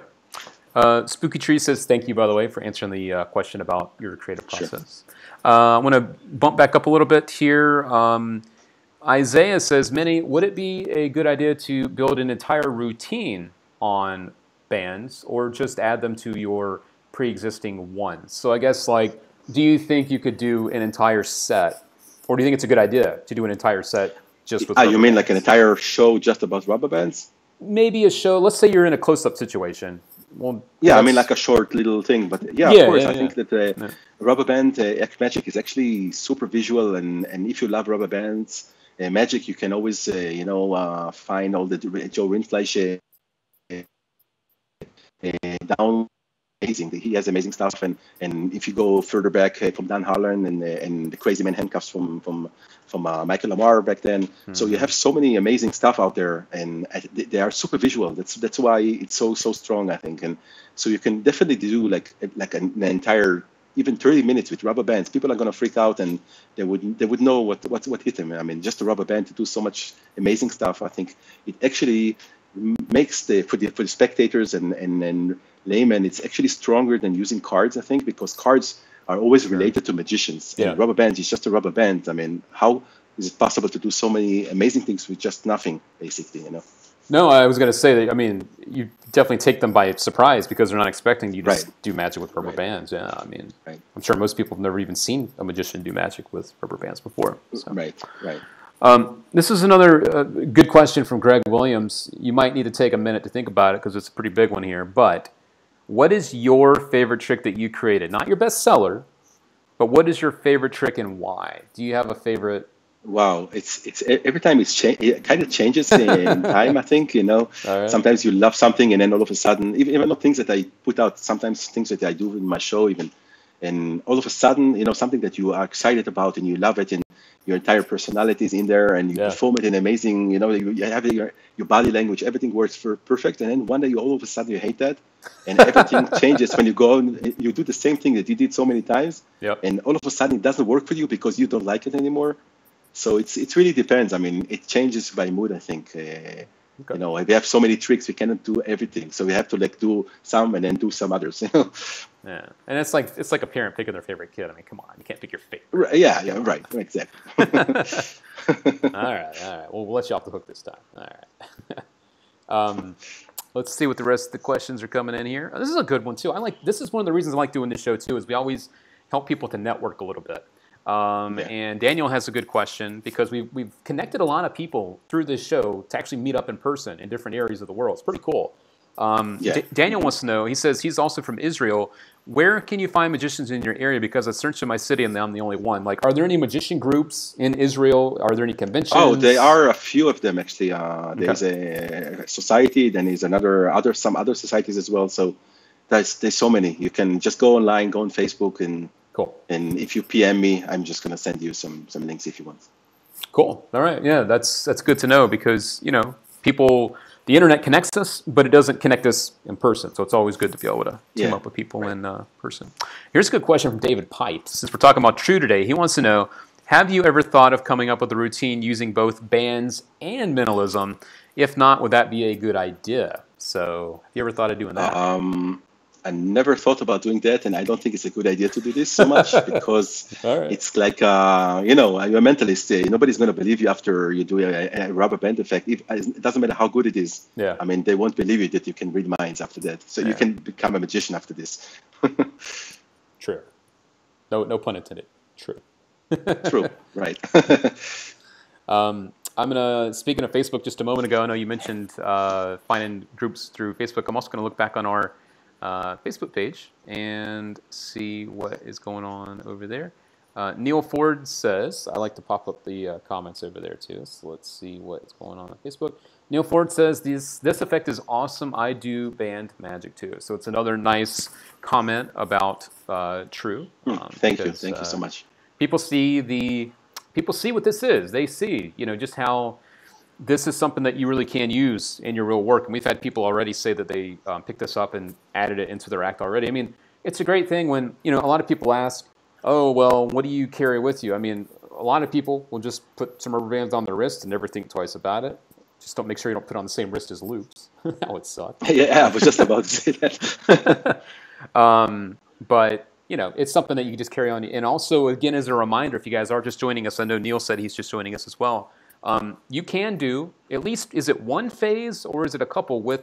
Speaker 1: Spooky Tree says, thank you, by the way, for answering the question about your creative process. Sure. I want to bump back up a little bit here. Isaiah says, Menny, would it be a good idea to build an entire routine on bands or just add them to your pre-existing ones? So I guess, like, do you think you could do an entire set, or do you think it's a good idea to do an entire set just with
Speaker 5: you mean like an entire show just about rubber bands?
Speaker 1: Maybe a show. Let's say you're in a close-up situation. Well,
Speaker 5: yeah, I mean like a short little thing, but of course, I think that rubber band act magic is actually super visual, and if you love rubber bands magic, you can always find all the Joe Rindfleisch down. Amazing, he has amazing stuff, and if you go further back from Dan Harlan and the Crazy Man handcuffs from Michael Lamar back then, so you have so many amazing stuff out there, and they are super visual. That's why it's so strong, I think. And so you can definitely do like an entire, even 30 minutes with rubber bands. People are gonna freak out, and they would know what hit them. I mean, just a rubber band to do so much amazing stuff. I think it actually makes for the spectators and layman, it's actually stronger than using cards, I think, because cards are always related to magicians. And rubber bands is just a rubber band. I mean, how is it possible to do so many amazing things with just nothing, basically, you know?
Speaker 1: No, I was going to say that, I mean, you definitely take them by surprise because they're not expecting you to do magic with rubber bands. Yeah, I mean, I'm sure most people have never even seen a magician do magic with rubber bands before. So.
Speaker 5: Right.
Speaker 1: This is another good question from Greg Williams. You might need to take a minute to think about it because it's a pretty big one here, but what is your favorite trick that you created? Not your best seller, but what is your favorite trick and why? Do you have a favorite?
Speaker 5: Wow, it's every time it kind of changes in time, I think, you know. Right. Sometimes you love something and then all of a sudden, even not things that I put out, sometimes things that I do in my show even, and all of a sudden, you know, something that you are excited about and you love it and your entire personality is in there and you perform it in amazing, you know, you have your body language, everything works perfect, and then one day all of a sudden you hate that and everything changes when you go and you do the same thing that you did so many times, and all of a sudden it doesn't work for you because you don't like it anymore. So it really depends. I mean, it changes by mood, I think. You know, we have so many tricks, we cannot do everything. So we have to like do some and then do some others. You know?
Speaker 1: Yeah, and it's like a parent picking their favorite kid. I mean, come on, you can't pick your favorite.
Speaker 5: Right, yeah, right, exactly.
Speaker 1: All right. Well, we'll let you off the hook this time. All right. Let's see what the rest of the questions are coming in here. This is a good one too. This is one of the reasons I like doing this show too. Is we always help people to network a little bit. And Daniel has a good question because we've connected a lot of people through this show to actually meet up in person in different areas of the world. It's pretty cool. Daniel wants to know, he says he's also from Israel. Where can you find magicians in your area? Because I searched in my city and I'm the only one. Like, are there any magician groups in Israel? Are there any conventions?
Speaker 5: Oh, there are a few of them actually. There's a society, then there's some other societies as well. So there's so many. You can just go online, go on Facebook, and
Speaker 1: cool.
Speaker 5: And if you PM me, I'm just gonna send you some links if you want.
Speaker 1: Cool. All right. Yeah, that's good to know because, the internet connects us, but it doesn't connect us in person. So it's always good to be able to team up with people in person. Here's a good question from David Pipe. Since we're talking about TRU today, he wants to know, have you ever thought of coming up with a routine using both bands and mentalism? If not, would that be a good idea? So have you ever thought of doing that?
Speaker 5: I never thought about doing that, and I don't think it's a good idea to do this so much because it's like, you're a mentalist. Nobody's going to believe you after you do a rubber band effect. It doesn't matter how good it is.
Speaker 1: Yeah.
Speaker 5: I mean, they won't believe you that you can read minds after that. So you can become a magician after this.
Speaker 1: True. No pun intended. True.
Speaker 5: True. Right.
Speaker 1: Speaking of Facebook just a moment ago, I know you mentioned finding groups through Facebook. I'm also going to look back on our Facebook page and see what is going on over there. Neil Ford says, I like to pop up the comments over there too, so let's see what's going on Facebook. Neil Ford says, this effect is awesome. I do band magic too. So it's another nice comment about TRU.
Speaker 5: Thank you so much.
Speaker 1: People see what this is. They see, just how this is something that you really can use in your real work. And we've had people already say that they picked this up and added it into their act already. I mean, it's a great thing when, a lot of people ask, oh, well, what do you carry with you? I mean, a lot of people will just put some rubber bands on their wrist and never think twice about it. Just don't make sure you don't put it on the same wrist as loops. That would suck.
Speaker 5: Yeah, I was just about to say that.
Speaker 1: But, it's something that you can just carry on. And also, again, as a reminder, if you guys are just joining us, I know Neil said he's just joining us as well. You can do, at least, is it one phase or is it a couple with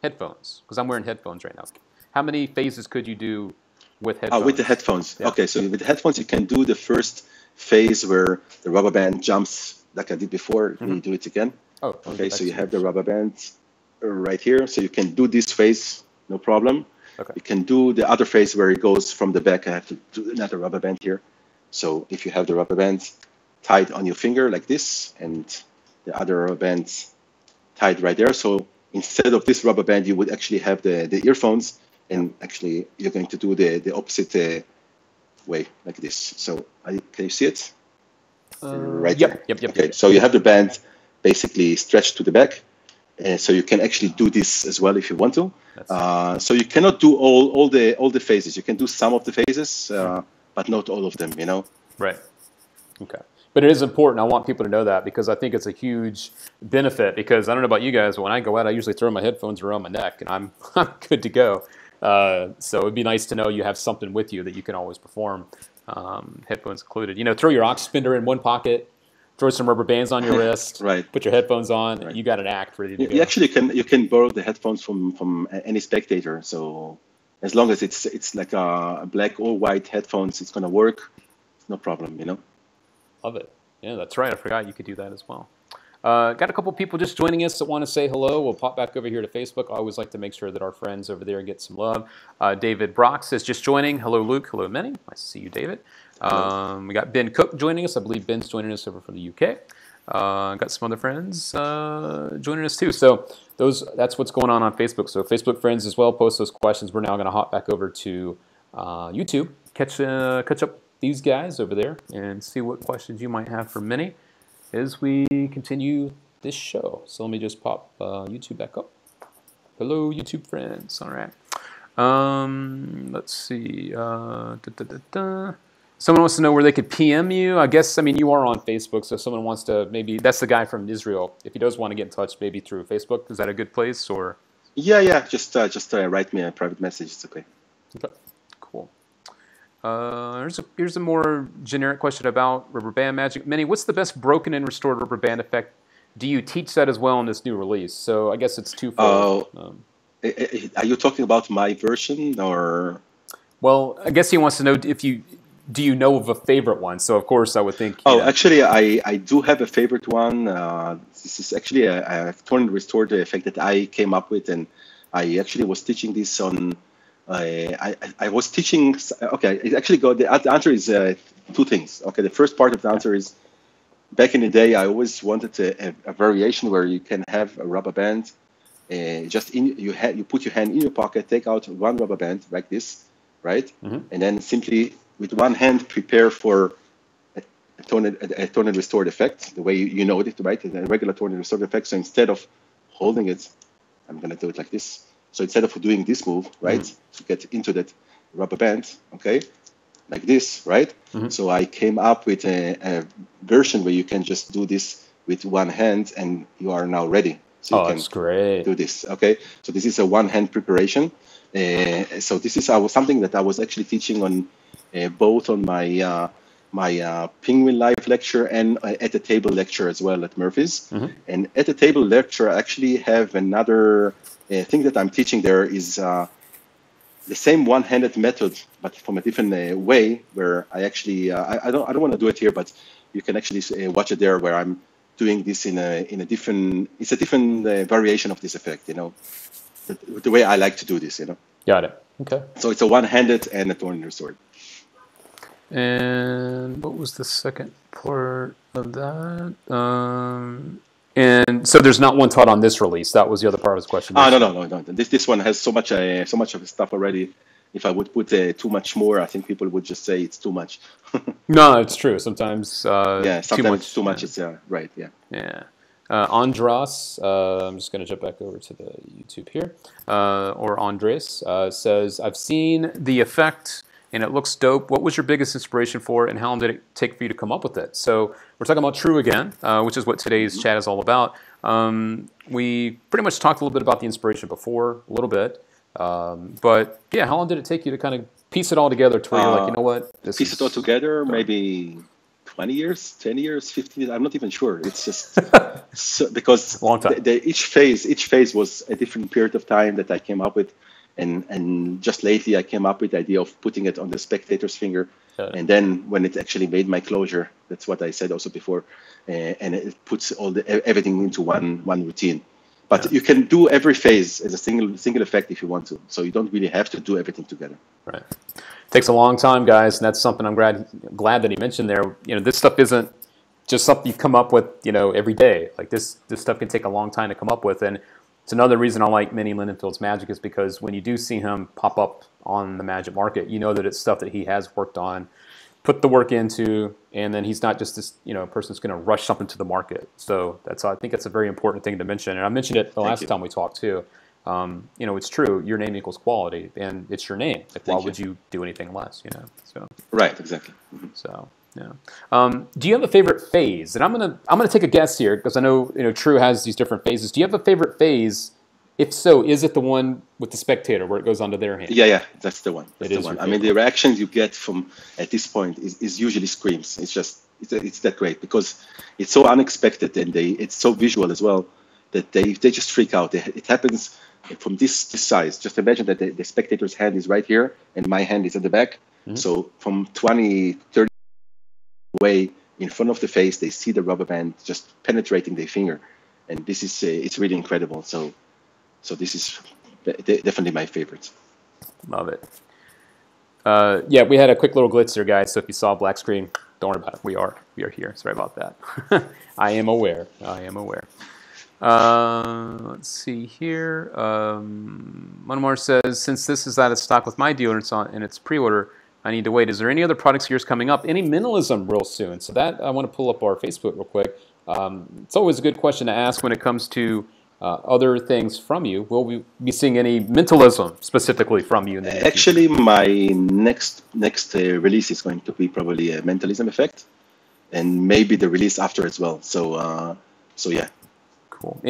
Speaker 1: headphones? Because I'm wearing headphones right now. How many phases could you do with headphones?
Speaker 5: With the headphones.
Speaker 1: Yeah.
Speaker 5: Okay, so with the headphones, you can do the first phase where the rubber band jumps like I did before. Mm-hmm. You do it again.
Speaker 1: Oh,
Speaker 5: okay, so you have the rubber band right here. So you can do this phase, no problem.
Speaker 1: Okay.
Speaker 5: You can do the other phase where it goes from the back. I have to do another rubber band here. So if you have the rubber band tied on your finger like this, and the other rubber band tied right there. So instead of this rubber band, you would actually have the earphones, and actually you're going to do the opposite way, like this. So can you see it? Right there.
Speaker 1: Yep.
Speaker 5: Okay, so you have the band basically stretched to the back. So you can actually do this as well if you want to. So you cannot do all the phases. You can do some of the phases, but not all of them,
Speaker 1: Right. Okay. But it is important. I want people to know that because I think it's a huge benefit because I don't know about you guys, but when I go out, I usually throw my headphones around my neck and I'm good to go. So it'd be nice to know you have something with you that you can always perform, headphones included. Throw your aux spinner in one pocket, throw some rubber bands on your wrist,
Speaker 5: right.
Speaker 1: Put your headphones on, and you got an act ready to go.
Speaker 5: You actually can borrow the headphones from any spectator. So as long as it's like a black or white headphones, it's gonna work. It's no problem,
Speaker 1: Love it. Yeah, that's right. I forgot you could do that as well. Got a couple people just joining us that want to say hello. We'll pop back over here to Facebook. I always like to make sure that our friends over there get some love. David Brock says just joining. Hello, Luke. Hello, Menny. Nice to see you, David. We got Ben Cook joining us. I believe Ben's joining us over from the UK. Got some other friends joining us too. So that's what's going on Facebook. So Facebook friends as well, post those questions. We're now going to hop back over to YouTube, catch up these guys over there and see what questions you might have for Menny as we continue this show. So let me just pop YouTube back up. Hello, YouTube friends. All right. Let's see. Someone wants to know where they could PM you. I guess, you are on Facebook, so if someone wants to maybe, that's the guy from Israel. If he does want to get in touch, maybe through Facebook, is that a good place or?
Speaker 5: Yeah. Just write me a private message. It's okay.
Speaker 1: Okay, cool. Here's a more generic question about rubber band magic. Menny, what's the best broken and restored rubber band effect? Do you teach that as well in this new release? So I guess it's twofold.
Speaker 5: Are you talking about my version or?
Speaker 1: Well, I guess he wants to know do you know of a favorite one? So of course I would think.
Speaker 5: Actually, I do have a favorite one. This is actually a torn and restored effect that I came up with, and I actually was teaching this on. I was teaching. Okay, it actually the answer is two things. Okay, the first part of the answer is back in the day, I always wanted a variation where you can have a rubber band. You put your hand in your pocket, take out one rubber band like this, right, and then simply with one hand prepare for torn and restored effect, the way you know it, right? A regular torn and restored effect. So instead of holding it, I'm going to do it like this. So instead of doing this move, right, to get into that rubber band, okay, like this, right? So I came up with a version where you can just do this with one hand and you are now ready. So you can
Speaker 1: that's great.
Speaker 5: do this, okay? So this is a one-hand preparation. So this is something that I was actually teaching on both on my my Penguin Live lecture and at the table lecture as well at Murphy's. And at the table lecture, I actually have another thing that I'm teaching there is the same one-handed method, but from a different way. Where I actually I don't want to do it here, but you can actually watch it there, where I'm doing this in a different. It's a different variation of this effect, you know, the way I like to do this, you know.
Speaker 1: Got it. Okay.
Speaker 5: So it's a one-handed and a torn and restored.
Speaker 1: And what was the second part of that? And so there's not one taught on this release. That was the other part of his question.
Speaker 5: No. This one has so much of stuff already. If I would put too much more, I think people would just say it's too much.
Speaker 1: No, it's true. Sometimes
Speaker 5: sometimes too much. It's right. Yeah.
Speaker 1: Yeah. Andras, I'm just going to jump back over to the YouTube here. Or Andres says, I've seen the effect and it looks dope. What was your biggest inspiration for it, and how long did it take for you to come up with it? So we're talking about TRU again, which is what today's chat is all about. We pretty much talked a little bit about the inspiration before, a little bit. But yeah, how long did it take you to kind of piece it all together to where you're like, you know what?
Speaker 5: Piece it all together, maybe 20 years, 10 years, 15 years. I'm not even sure. It's just because
Speaker 1: long time.
Speaker 5: Each phase was a different period of time that I came up with. And just lately, I came up with the idea of putting it on the spectator's finger. And then when it actually made my closure, that's what I said also before, and it puts everything into one routine. But you can do every phase as a single effect if you want to. So you don't really have to do everything together.
Speaker 1: Right. Takes a long time, guys, and that's something I'm glad that he mentioned there. You know, this stuff isn't just something you come up with, you know, every day. Like this stuff can take a long time to come up with, and it's another reason I like Menny Lindenfeld's magic, is because when you do see him pop up on the magic market, you know that it's stuff that he has worked on, put the work into, and then he's not just this, you know, person that's going to rush something to the market. So I think that's a very important thing to mention. And I mentioned it the last time we talked too. You know, it's true. Your name equals quality, and it's your name. Like, why would you do anything less? You know. So.
Speaker 5: Right. Exactly.
Speaker 1: So. Yeah. Do you have a favorite phase? And I'm gonna take a guess here, because I know, you know, TRU has these different phases. Do you have a favorite phase? If so, is it the one with the spectator where it goes onto their hand?
Speaker 5: Yeah, that's the one. That's
Speaker 1: the
Speaker 5: one. I mean, the reactions you get from at this point is usually screams. It's just it's that great, because it's so unexpected, and it's so visual as well, that they just freak out. It happens from this size. Just imagine that the spectator's hand is right here and my hand is at the back. So from 20, 30 away in front of the face, they see the rubber band just penetrating their finger, and this is it's really incredible. So this is definitely my favorite.
Speaker 1: Love it. Yeah, we had a quick little glitch there, guys. So if you saw a black screen, don't worry about it. We are here. Sorry about that. I am aware. Let's see here. Manmar says, since this is out of stock with my dealer and it's pre-order, I need to wait. Is there any other products of yours coming up? Any minimalism real soon? So that, I want to pull up our Facebook real quick. It's always a good question to ask when it comes to other things from you. Will we be seeing any mentalism specifically from you?
Speaker 5: Actually, my next release is going to be probably a mentalism effect, and maybe the release after as well. So yeah.
Speaker 1: Cool.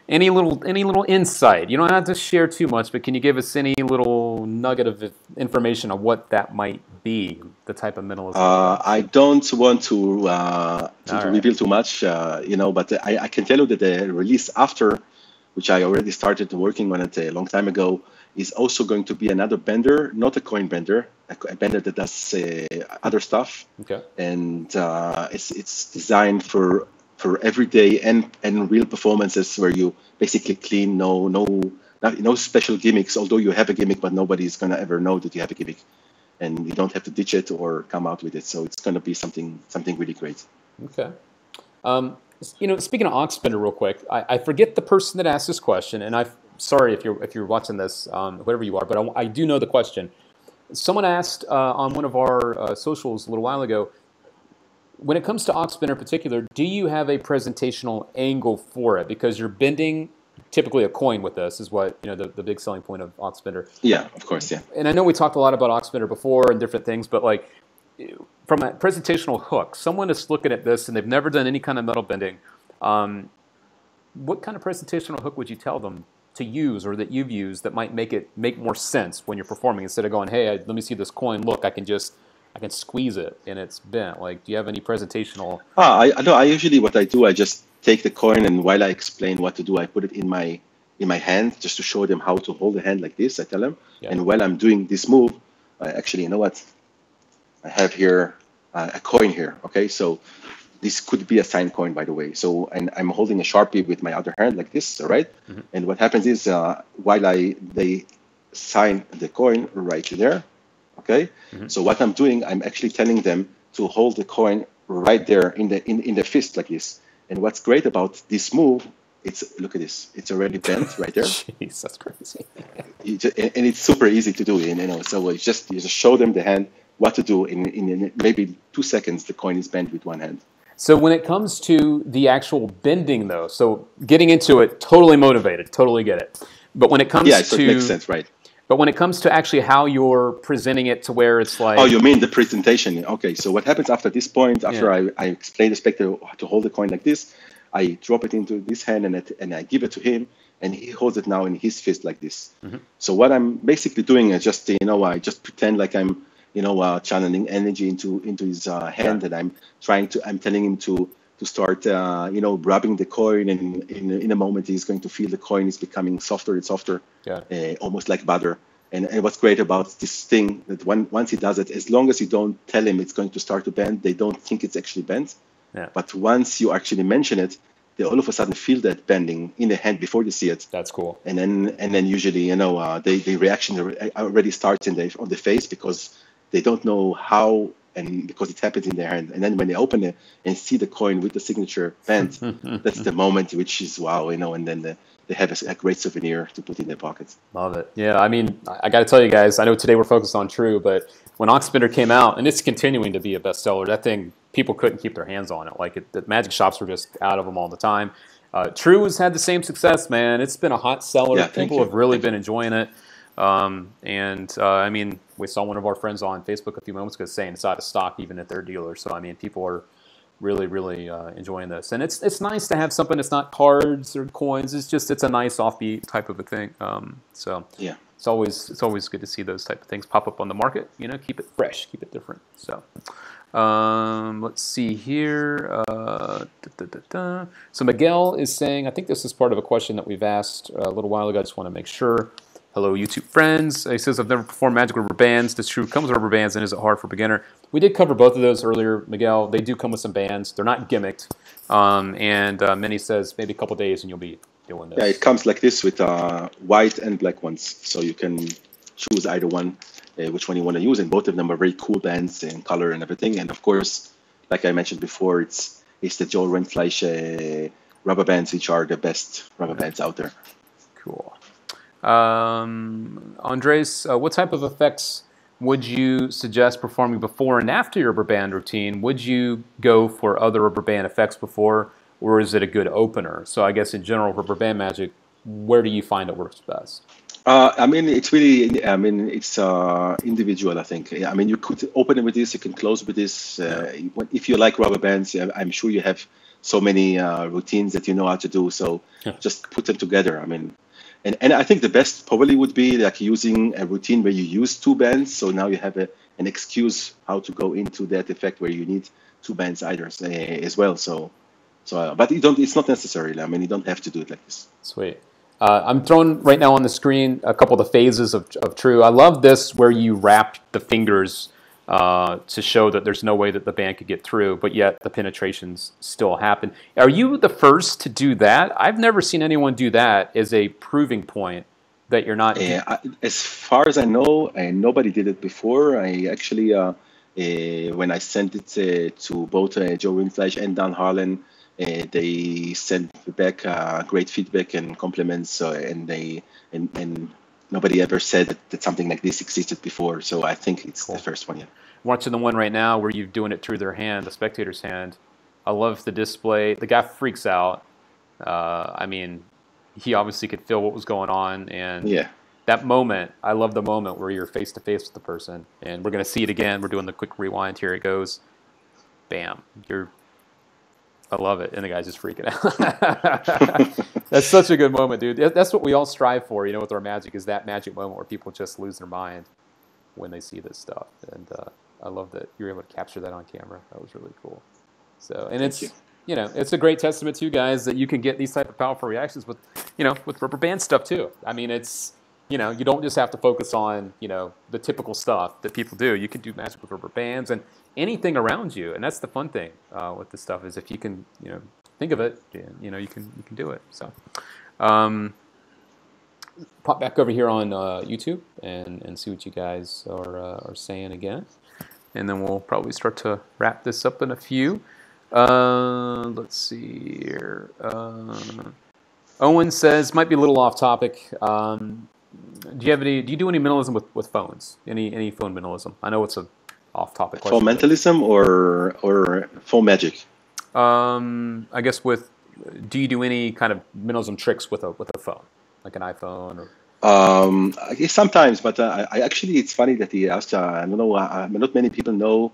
Speaker 1: Any little insight? You don't have to share too much, but can you give us any little nugget of information on what that might be, the type of mentalism?
Speaker 5: I don't want to reveal too much, you know, but I can tell you that the release after, which I already started working on it a long time ago, is also going to be another bender, not a coin bender, a bender that does other stuff. Okay. And it's designed for everyday and real performances, where you basically clean, no special gimmicks, although you have a gimmick, but nobody's going to ever know that you have a gimmick, and you don't have to ditch it or come out with it. So it's going to be something really great. Okay.
Speaker 1: You know, speaking of Ox Bender real quick, I forget the person that asked this question, and I'm sorry if you're watching this, whoever you are, but I do know the question. Someone asked on one of our socials a little while ago, when it comes to aux bender in particular, do you have a presentational angle for it? Because you're bending typically a coin with this is what, the big selling point of aux bender.
Speaker 5: Yeah, of course, yeah.
Speaker 1: And I know we talked a lot about aux bender before and different things, but like from a presentational hook, someone is looking at this and they've never done any kind of metal bending. What kind of presentational hook would you tell them to use or that you've used that might make more sense when you're performing, instead of going, hey, let me see this coin, look, I can squeeze it and it's bent? Like, do you have any presentational?
Speaker 5: I usually, what I do, I just take the coin, and while I explain what to do, I put it in my hand just to show them how to hold the hand like this. I tell them, and while I'm doing this move, actually, you know what? I have here a coin here. Okay, so this could be a signed coin, by the way. So, and I'm holding a Sharpie with my other hand like this, all right? Mm-hmm. And what happens is, while they sign the coin right there, okay? Mm-hmm. So what I'm doing, I'm actually telling them to hold the coin right there in the fist like this. And what's great about this move, look at this, it's already bent right there.
Speaker 1: Jeez, that's crazy.
Speaker 5: And it's super easy to do, so you just show them the hand what to do in maybe 2 seconds. The coin is bent with one hand.
Speaker 1: So when it comes to the actual bending, though, so getting into it, totally motivated, totally get it. But when it comes
Speaker 5: so it makes sense, right?
Speaker 1: But when it comes to actually how you're presenting it to where it's like...
Speaker 5: Oh, you mean the presentation. Okay, so what happens after this point, after I explain the spectator to hold the coin like this, I drop it into this hand and I give it to him, and he holds it now in his fist like this. Mm-hmm. So what I'm basically doing is just, I just pretend like I'm, channeling energy into his hand, and I'm telling him to start, rubbing the coin, and in a moment he's going to feel the coin is becoming softer and softer, almost like butter. And what's great about this thing, that once he does it, as long as you don't tell him it's going to start to bend, they don't think it's actually bent. Yeah. But once you actually mention it, they all of a sudden feel that bending in the hand before they see it.
Speaker 1: That's cool.
Speaker 5: And then usually, the reaction already starts on the face, because they don't know how, and because it happens in their hand. And then when they open it and see the coin with the signature bent, that's the moment which is wow, and then they have a great souvenir to put in their pockets.
Speaker 1: Love it. Yeah, I mean, I got to tell you guys, I know today we're focused on TRU, but when aux bender came out, and it's continuing to be a bestseller, that thing, people couldn't keep their hands on it. Like, the magic shops were just out of them all the time. TRU has had the same success, man. It's been a hot seller.
Speaker 5: Yeah,
Speaker 1: people have really been enjoying it. I mean, we saw one of our friends on Facebook a few moments ago saying it's out of stock even at their dealer. So, I mean, people are really, really enjoying this. And it's nice to have something that's not cards or coins. It's a nice offbeat type of a thing.
Speaker 5: Yeah,
Speaker 1: it's always good to see those type of things pop up on the market. Keep it fresh, keep it different. So, let's see here. So Miguel is saying, I think this is part of a question that we've asked a little while ago. I just want to make sure. Hello, YouTube friends. He says, I've never performed magic rubber bands. Does TRU come with rubber bands, and is it hard for beginner? We did cover both of those earlier, Miguel. They do come with some bands. They're not gimmicked. Menny says maybe a couple days and you'll be doing this.
Speaker 5: Yeah, it comes like this with white and black ones. So you can choose either one, which one you want to use. And both of them are very cool bands in color and everything. And of course, like I mentioned before, it's the Joel Rindfleisch rubber bands, which are the best rubber bands out there.
Speaker 1: Cool. Andres, what type of effects would you suggest performing before and after your rubber band routine? Would you go for other rubber band effects before, or is it a good opener? So I guess in general, rubber band magic, where do you find it works best?
Speaker 5: It's really, it's individual, I think. I mean, you could open it with this, you can close with this. If you like rubber bands, I'm sure you have so many routines that you know how to do. So just put them together. I mean, and I think the best probably would be like using a routine where you use two bands. So now you have an excuse how to go into that effect where you need two bands either as well. But it's not necessary. I mean, you don't have to do it like this.
Speaker 1: Sweet. I'm throwing right now on the screen a couple of the phases of TRU. I love this where you wrap the fingers to show that there's no way that the band could get through, but yet the penetrations still happen. Are you the first to do that? I've never seen anyone do that as a proving point that you're not...
Speaker 5: as far as I know, nobody did it before. I actually, when I sent it to both Joe Rindfleisch and Dan Harlan, they sent back great feedback and compliments, and nobody ever said that something like this existed before. So I think it's the first one. Yeah.
Speaker 1: Watching the one right now where you're doing it through their hand, the spectator's hand. I love the display. The guy freaks out. I mean, he obviously could feel what was going on, and
Speaker 5: Yeah.
Speaker 1: that moment, I love the moment where you're face to face with the person, and we're gonna see it again. We're doing the quick rewind. Here it goes. Bam. I love it, and the guy's just freaking out. That's such a good moment, dude. That's what we all strive for, you know, with our magic, is that magic moment where people just lose their mind when they see this stuff. And I love that you were able to capture that on camera. That was really cool. So, and it's, you know, it's a great testament to you guys that you can get these type of powerful reactions with, you know, with rubber band stuff too. I mean, it's, you know, you don't just have to focus on, you know, the typical stuff that people do. You can do magic with rubber bands and anything around you, and that's the fun thing with this stuff, is if you can, you know, think of it, you know, you can do it. So, pop back over here on YouTube and see what you guys are saying again, and then we'll probably start to wrap this up in a few. Let's see here. Owen says, might be a little off topic. Do you do any mentalism with phones? Any phone mentalism? I know it's a off-topic question.
Speaker 5: Phone mentalism or phone magic?
Speaker 1: I guess do you do any kind of mentalism tricks with a phone, like an iPhone or?
Speaker 5: I guess sometimes, but I actually, it's funny that he asked. I don't know. Not many people know,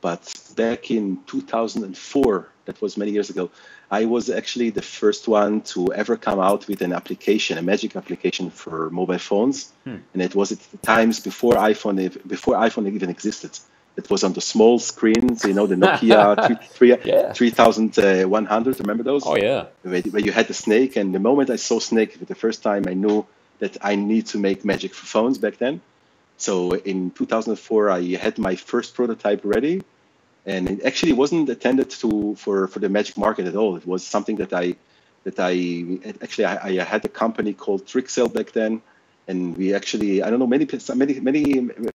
Speaker 5: but back in 2004, that was many years ago, I was actually the first one to ever come out with an application, a magic application for mobile phones, and it was at the times before iPhone even existed. It was on the small screens, you know, the Nokia 3100. Remember those?
Speaker 1: Oh yeah.
Speaker 5: Where you had the snake, and the moment I saw snake for the first time, I knew that I need to make magic for phones back then. So in 2004, I had my first prototype ready. And it actually wasn't intended for the magic market at all. It was something that I had a company called Trixel back then, and we actually, I don't know, many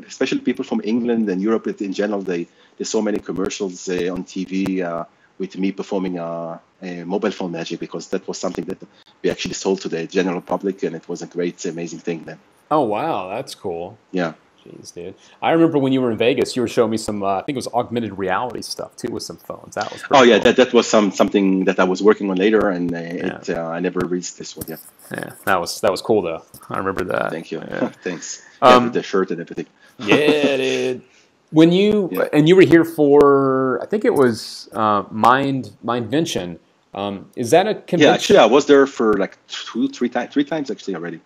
Speaker 5: especially people from England and Europe in general, they saw many commercials on TV with me performing a mobile phone magic, because that was something that we actually sold to the general public, and it was a great, amazing thing then.
Speaker 1: Oh wow, that's cool.
Speaker 5: Yeah.
Speaker 1: Jeez, dude. I remember when you were in Vegas, you were showing me some, I think it was augmented reality stuff too with some phones. That was pretty cool.
Speaker 5: That was something that I was working on later, and I never reached this one yet.
Speaker 1: Yeah, that was cool though. I remember that.
Speaker 5: Thank you.
Speaker 1: Yeah.
Speaker 5: Thanks. With the shirt and everything.
Speaker 1: Yeah, dude. When and you were here for, I think it was Mindvention. Is that a convention?
Speaker 5: Yeah, actually, I was there for like three times actually already.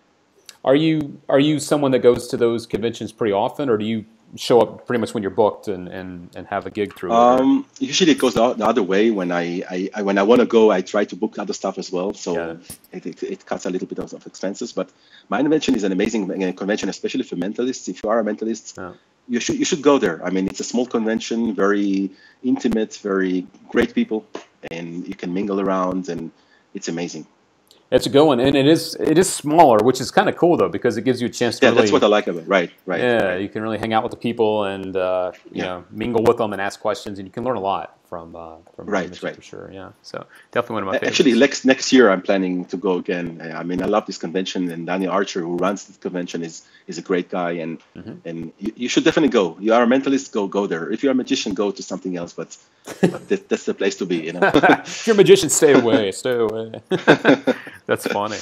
Speaker 1: Are you someone that goes to those conventions pretty often, or do you show up pretty much when you're booked and have a gig through it?
Speaker 5: Usually it goes the other way. When I want to go, I try to book other stuff as well. So it cuts a little bit of expenses. But Mindvention is an amazing convention, especially for mentalists. If you are a mentalist, you should go there. I mean, it's a small convention, very intimate, very great people, and you can mingle around, and it's amazing.
Speaker 1: It's a good one, and it is smaller, which is kind of cool though, because it gives you a chance to really,
Speaker 5: that's what I like about it. Right.
Speaker 1: Yeah, you can really hang out with the people and you know, mingle with them and ask questions, and you can learn a lot from
Speaker 5: right
Speaker 1: for sure. Yeah, so definitely one of my favorites.
Speaker 5: Actually, next year I'm planning to go again. I mean, I love this convention, and Daniel Archer, who runs this convention, is a great guy, and you should definitely go. You are a mentalist, go there. If you're a magician, go to something else, but that's the place to be. You know,
Speaker 1: if you're a magician, stay away. That's funny.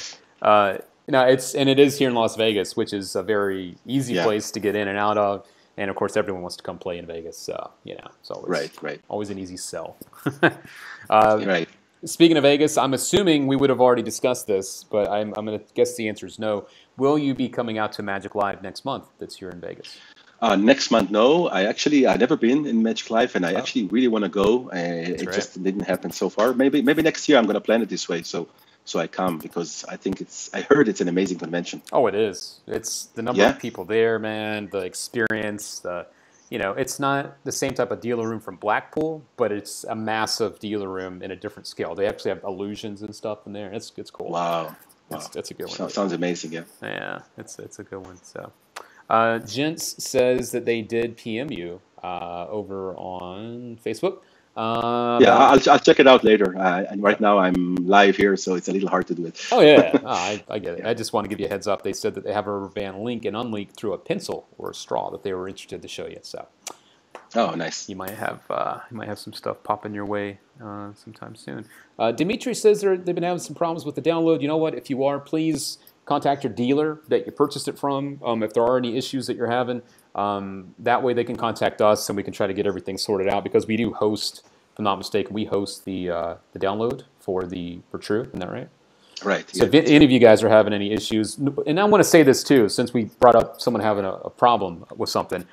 Speaker 1: It is here in Las Vegas, which is a very easy place to get in and out of. And of course, everyone wants to come play in Vegas, so you know it's always always an easy sell.
Speaker 5: Right.
Speaker 1: Speaking of Vegas, I'm assuming we would have already discussed this, but I'm going to guess the answer is no. Will you be coming out to Magic Live next month? That's here in Vegas.
Speaker 5: Next month, no. I've never been in Magic Live, and I actually really want to go. Just didn't happen so far. Maybe next year I'm going to plan it this way. So I come, because I heard it's an amazing convention.
Speaker 1: Oh, it is. It's the number of people there, man, the experience, it's not the same type of dealer room from Blackpool, but it's a massive dealer room in a different scale. They actually have illusions and stuff in there. It's cool.
Speaker 5: Wow.
Speaker 1: That's a good one.
Speaker 5: Sounds amazing, yeah.
Speaker 1: Yeah, it's a good one. So, Gents says that they did PM you over on Facebook.
Speaker 5: Yeah, I'll check it out later. And right now I'm live here, so it's a little hard to do it.
Speaker 1: Oh yeah, I get it. I just want to give you a heads up. They said that they have a rubber band link and unlink through a pencil or a straw that they were interested to show you. So,
Speaker 5: oh, nice.
Speaker 1: You might have some stuff popping your way sometime soon. Dimitri says they've been having some problems with the download. You know what? If you are, please contact your dealer that you purchased it from. If there are any issues that you're having, that way they can contact us and we can try to get everything sorted out, because we do host, if I'm not mistaken, we host the download for TRU. Isn't that right?
Speaker 5: Right.
Speaker 1: So yeah. If any of you guys are having any issues, and I want to say this too, since we brought up someone having a problem with something,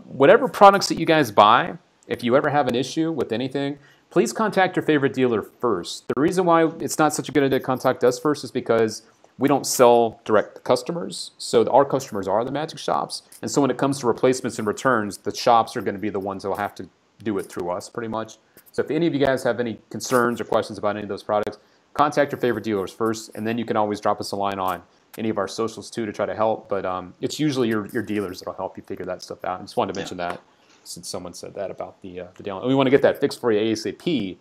Speaker 1: whatever products that you guys buy, if you ever have an issue with anything, please contact your favorite dealer first. The reason why it's not such a good idea to contact us first is because we don't sell direct to customers. So our customers are the magic shops. And so when it comes to replacements and returns, the shops are going to be the ones that will have to do it through us pretty much. So if any of you guys have any concerns or questions about any of those products, contact your favorite dealers first, and then you can always drop us a line on any of our socials too to try to help. But it's usually your dealers that will help you figure that stuff out. I just wanted to mention that since someone said that about the download. We want to get that fixed for you ASAP,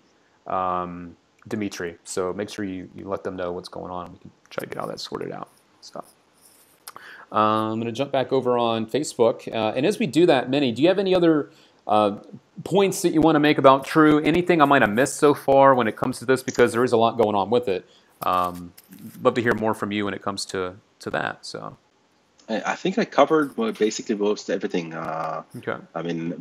Speaker 1: Dimitri. So make sure you let them know what's going on. We can try to get all that sorted out. So I'm going to jump back over on Facebook. And as we do that, Menny, do you have any other points that you want to make about TRU? Anything I might have missed so far when it comes to this, because there is a lot going on with it. Love to hear more from you when it comes to that. So
Speaker 5: I think I covered basically most everything.
Speaker 1: Okay.
Speaker 5: I mean,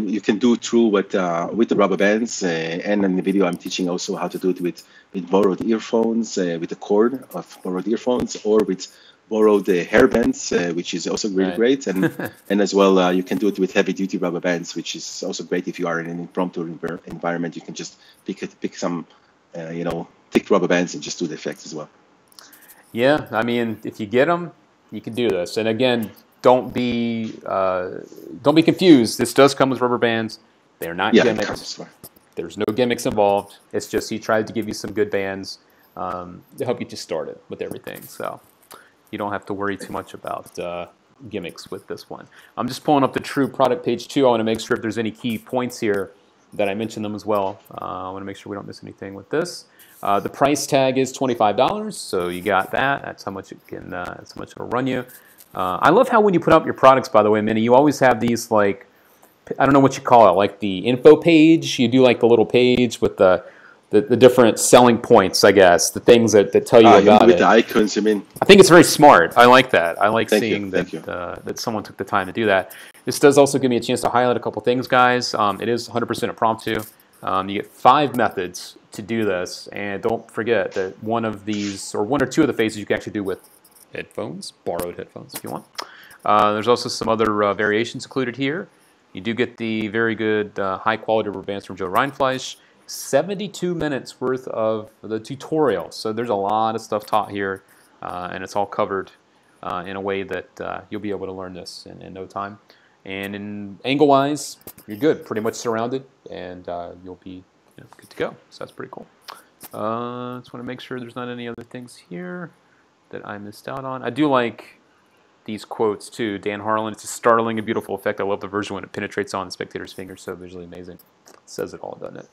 Speaker 5: you can do TRU with the rubber bands, and in the video I'm teaching also how to do it with borrowed earphones, with the cord of borrowed earphones, or with borrowed hair bands, which is also really great, and and as well you can do it with heavy duty rubber bands, which is also great if you are in an impromptu environment. You can just pick some thick rubber bands and just do the effects as well. Yeah,
Speaker 1: I mean, if you get them, you can do this. And again, don't be confused. This does come with rubber bands. They're not gimmicks. There's no gimmicks involved. It's just he tried to give you some good bands to help you get started with everything. So you don't have to worry too much about gimmicks with this one. I'm just pulling up the TRU product page too. I want to make sure if there's any key points here that I mention them as well. I want to make sure we don't miss anything with this. The price tag is $25, so you got that. That's how much it can. That's how much it'll run you. I love how when you put up your products, by the way, Menny, you always have these, like, I don't know what you call it, like the info page. You do like the little page with the different selling points, I guess, the things that tell you about
Speaker 5: with
Speaker 1: it.
Speaker 5: The icons, you mean?
Speaker 1: I think it's very smart. I like that. I like seeing that someone took the time to do that. This does also give me a chance to highlight a couple things, guys. It is 100% impromptu. You get 5 methods to do this, and don't forget that one of these, or 1 or 2 of the phases, you can actually do with headphones, borrowed headphones if you want. There's also some other variations included here. You do get the very good high-quality rubber bands from Joe Reinfleisch. 72 minutes worth of the tutorial. So there's a lot of stuff taught here, and it's all covered in a way that you'll be able to learn this in no time. And in angle-wise, you're good, pretty much surrounded, and you'll be good to go. So that's pretty cool. Just want to make sure there's not any other things here that I missed out on. I do like these quotes too. Dan Harlan, it's a startling and beautiful effect. I love the version when it penetrates on the spectator's finger. So visually amazing. It says it all, doesn't it?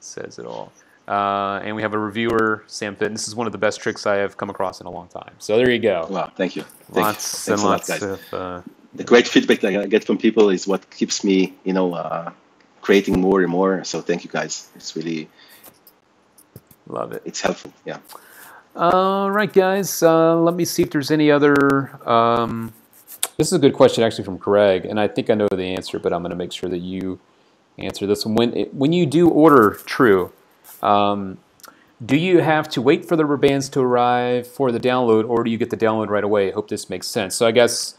Speaker 1: Says it all. And we have a reviewer, Sam Fitton. This is one of the best tricks I have come across in a long time. So there you go.
Speaker 5: Wow, thank you.
Speaker 1: Lots and lots of...
Speaker 5: the great feedback that I get from people is what keeps me, creating more and more. So thank you, guys. It's really...
Speaker 1: Love it.
Speaker 5: It's helpful, yeah.
Speaker 1: All right, guys. Let me see if there's any other... this is a good question, actually, from Greg, and I think I know the answer, but I'm going to make sure that you answer this one. When you do order TRU, do you have to wait for the rubber bands to arrive for the download, or do you get the download right away? I hope this makes sense. So I guess,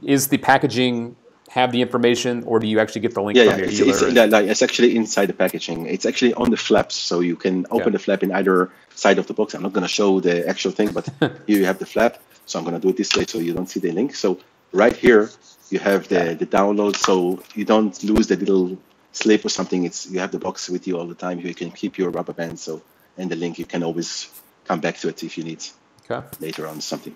Speaker 1: is the packaging have the information, or do you actually get the link from your dealer?
Speaker 5: It's actually inside the packaging. It's actually on the flaps, so you can open the flap in either side of the box. I'm not going to show the actual thing, but here you have the flap. So I'm going to do it this way so you don't see the link. So right here, you have the download, so you don't lose the little slip or something. You have the box with you all the time. You can keep your rubber band, and the link, you can always come back to it if you need later on something.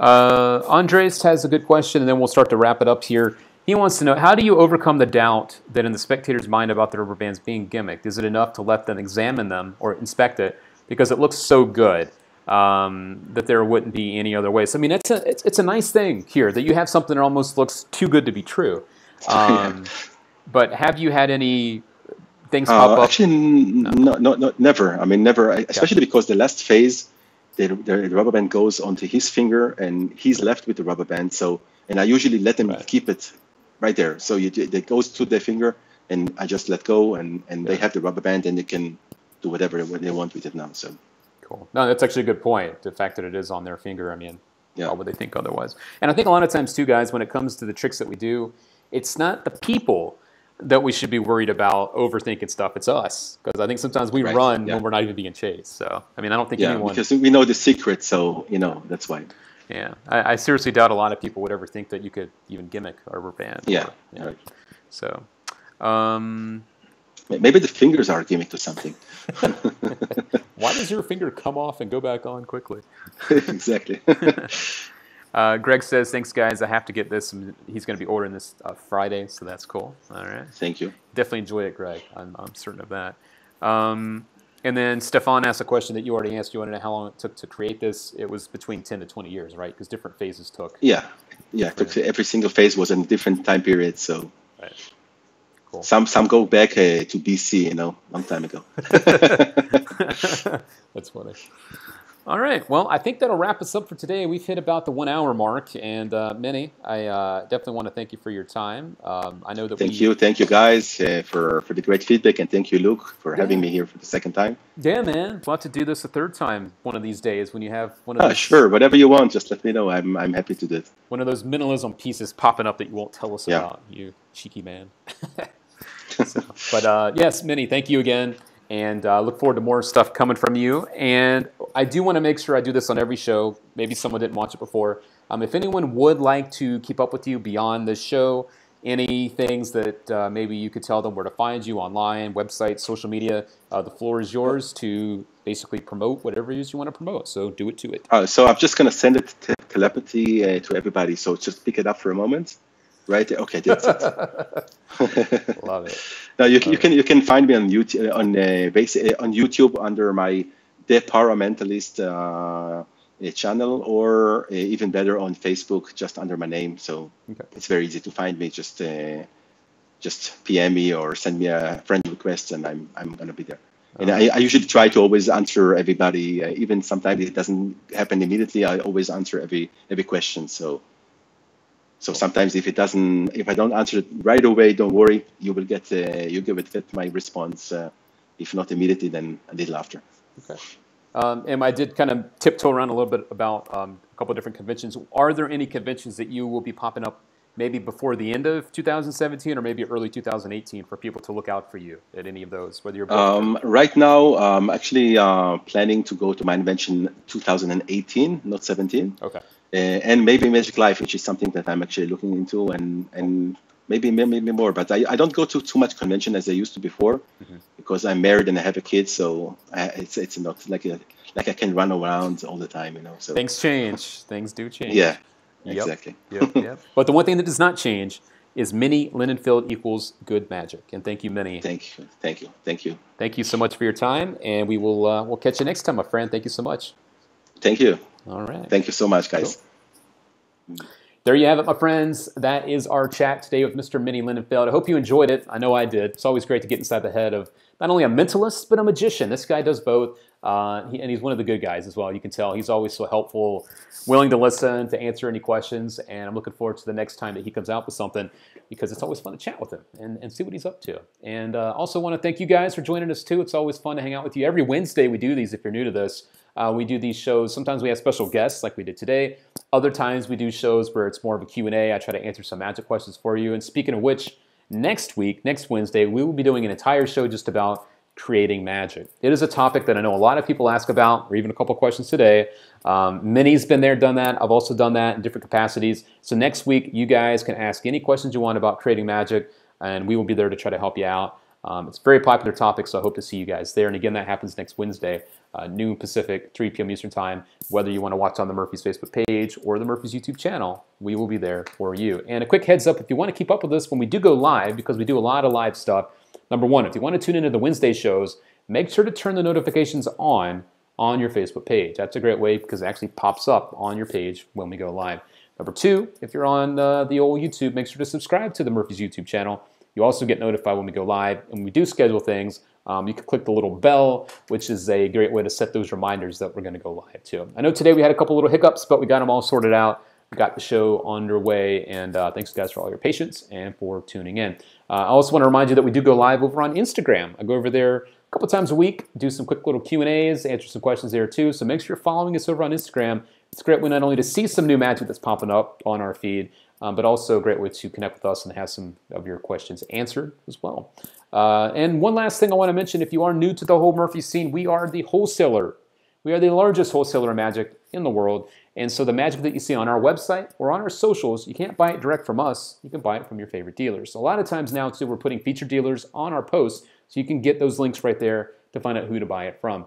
Speaker 1: Andres has a good question, and then we'll start to wrap it up here. He wants to know, how do you overcome the doubt that in the spectator's mind about the rubber bands being gimmicked? Is it enough to let them examine them or inspect it because it looks so good that there wouldn't be any other way? So, I mean, it's a nice thing here that you have something that almost looks too good to be true. But have you had any things pop up?
Speaker 5: Actually, no, never. I mean, never, especially because the last phase, the rubber band goes onto his finger and he's left with the rubber band. So, and I usually let them keep it right there. So it goes to their finger and I just let go and they have the rubber band and they can do whatever they want with it now. So
Speaker 1: cool. No, that's actually a good point. The fact that it is on their finger, I mean,
Speaker 5: yeah.
Speaker 1: How would they think otherwise? And I think a lot of times too, guys, when it comes to the tricks that we do, it's not the people that we should be worried about overthinking stuff. It's us. Because I think sometimes we run when we're not even being chased. So, I mean, I don't think anyone...
Speaker 5: because we know the secret, so, that's why.
Speaker 1: Yeah. I seriously doubt a lot of people would ever think that you could even gimmick a rubber band.
Speaker 5: Yeah.
Speaker 1: Right. So...
Speaker 5: maybe the fingers are a gimmick to something.
Speaker 1: Why does your finger come off and go back on quickly?
Speaker 5: Exactly.
Speaker 1: Greg says, thanks, guys. I have to get this. He's going to be ordering this Friday, so that's cool. All right.
Speaker 5: Thank you.
Speaker 1: Definitely enjoy it, Greg. I'm certain of that. And then Stefan asked a question that you already asked. You wanted to know how long it took to create this. It was between 10 to 20 years, right? Because different phases took.
Speaker 5: Yeah. Every single phase was in a different time period, so.
Speaker 1: Right. Cool.
Speaker 5: Some go back to BC, long time ago.
Speaker 1: That's funny. All right. Well, I think that'll wrap us up for today. We've hit about the 1 hour mark. And Menny, I definitely want to thank you for your time. I know that
Speaker 5: Thank you guys for the great feedback. And thank you, Luke, for having me here for the second time.
Speaker 1: Yeah, man. We'll have to do this a third time one of these days when you have one of those.
Speaker 5: Sure. Whatever you want. Just let me know. I'm happy to do it.
Speaker 1: One of those minimalism pieces popping up that you won't tell us about, you cheeky man. But yes, Menny, thank you again. And look forward to more stuff coming from you. And I do want to make sure I do this on every show. Maybe someone didn't watch it before. If anyone would like to keep up with you beyond this show, any things that maybe you could tell them where to find you online, website, social media, the floor is yours to basically promote whatever it is you want to promote. So do it to it.
Speaker 5: So I'm just going to send it to telepathy to everybody. So just pick it up for a moment. Right. Okay. That's it.
Speaker 1: Love it.
Speaker 5: Now you can find me on YouTube on YouTube under my The Paramentalist channel, or even better on Facebook just under my name. So it's very easy to find me. Just PM me or send me a friend request, and I'm gonna be there. And I usually try to always answer everybody. Even sometimes it doesn't happen immediately. I always answer every question. So sometimes if I don't answer it right away, don't worry, you will get my response. If not immediately, then a little after.
Speaker 1: Okay. And I did kind of tiptoe around a little bit about a couple of different conventions. Are there any conventions that you will be popping up maybe before the end of 2017 or maybe early 2018 for people to look out for you at any of those? Whether you're
Speaker 5: right now, I'm actually planning to go to my invention 2018, not 17.
Speaker 1: Okay.
Speaker 5: And maybe Magic Life, which is something that I'm actually looking into, and maybe more. But I don't go to too much convention as I used to before, because I'm married and I have a kid. So it's not like I can run around all the time, So
Speaker 1: things change. Things do change.
Speaker 5: Yeah,
Speaker 1: yep.
Speaker 5: Exactly.
Speaker 1: Yep. But the one thing that does not change is Menny Lindenfeld equals good magic. And thank you, Menny.
Speaker 5: Thank you.
Speaker 1: Thank you so much for your time, and we will we'll catch you next time, my friend. Thank you so much.
Speaker 5: Thank you.
Speaker 1: All right.
Speaker 5: Thank you so much, guys.
Speaker 1: Cool. There you have it, my friends. That is our chat today with Mr. Menny Lindenfeld. I hope you enjoyed it. I know I did. It's always great to get inside the head of not only a mentalist, but a magician. This guy does both, and he's one of the good guys as well. You can tell he's always so helpful, willing to listen, to answer any questions, and I'm looking forward to the next time that he comes out with something, because it's always fun to chat with him and see what he's up to. And also want to thank you guys for joining us, too. It's always fun to hang out with you. Every Wednesday we do these, if you're new to this. We do these shows. Sometimes we have special guests like we did today. Other times we do shows where it's more of a Q&A. I try to answer some magic questions for you. And speaking of which, next Wednesday, we will be doing an entire show just about creating magic. It is a topic that I know a lot of people ask about, or even a couple questions today. Menny's been there, done that. I've also done that in different capacities. So next week, you guys can ask any questions you want about creating magic, and we will be there to try to help you out. It's a very popular topic, so I hope to see you guys there. And again, that happens next Wednesday, noon Pacific, 3 p.m. Eastern Time. Whether you want to watch on the Murphy's Facebook page or the Murphy's YouTube channel, we will be there for you. And a quick heads up, if you want to keep up with us when we do go live, because we do a lot of live stuff, number one, if you want to tune into the Wednesday shows, make sure to turn the notifications on your Facebook page. That's a great way because it actually pops up on your page when we go live. Number two, if you're on the old YouTube, make sure to subscribe to the Murphy's YouTube channel. You also get notified when we go live, and when we do schedule things. You can click the little bell, which is a great way to set those reminders that we're going to go live too. I know today we had a couple little hiccups, but we got them all sorted out. We got the show underway, and thanks guys for all your patience and for tuning in. I also want to remind you that we do go live over on Instagram. I go over there a couple times a week, do some quick little Q&As, answer some questions there too. So make sure you're following us over on Instagram. It's a great way not only to see some new magic that's popping up on our feed, but also a great way to connect with us and have some of your questions answered as well. And one last thing I want to mention, if you are new to the whole Murphy scene, we are the wholesaler. We are the largest wholesaler of magic in the world. And so the magic that you see on our website or on our socials, you can't buy it direct from us. You can buy it from your favorite dealers. So a lot of times now, too, we're putting featured dealers on our posts so you can get those links right there to find out who to buy it from.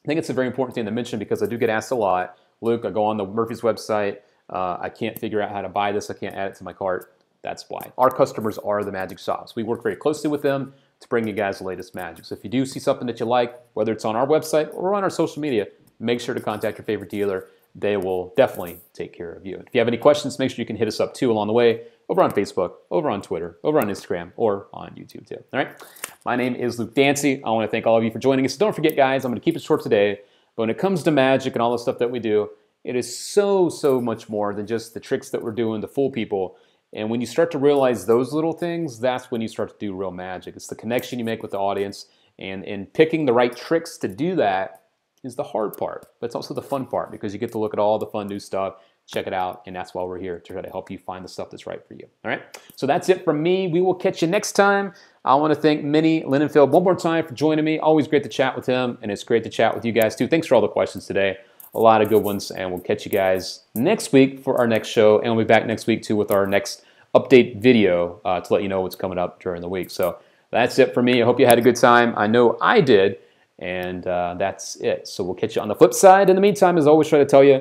Speaker 1: I think it's a very important thing to mention because I do get asked a lot. Luke, I go on the Murphy's website. I can't figure out how to buy this. I can't add it to my cart. That's why. Our customers are the magic shops. We work very closely with them to bring you guys the latest magic. So if you do see something that you like, whether it's on our website or on our social media, make sure to contact your favorite dealer. They will definitely take care of you. If you have any questions, make sure you can hit us up too along the way, over on Facebook, over on Twitter, over on Instagram, or on YouTube too. All right? My name is Luke Dancy. I want to thank all of you for joining us. Don't forget, guys, I'm going to keep it short today, but when it comes to magic and all the stuff that we do, it is so much more than just the tricks that we're doing to fool people. And when you start to realize those little things, that's when you start to do real magic. It's the connection you make with the audience, and picking the right tricks to do that is the hard part, but it's also the fun part because you get to look at all the fun new stuff, check it out, and that's why we're here, to try to help you find the stuff that's right for you. All right? So that's it from me. We will catch you next time. I want to thank Menny Lindenfeld one more time for joining me. Always great to chat with him, and it's great to chat with you guys too. Thanks for all the questions today. A lot of good ones, and we'll catch you guys next week for our next show, and we'll be back next week too with our next update video to let you know what's coming up during the week. So that's it for me. I hope you had a good time. I know I did. And that's it. So we'll catch you on the flip side. In the meantime, as I always try to tell you,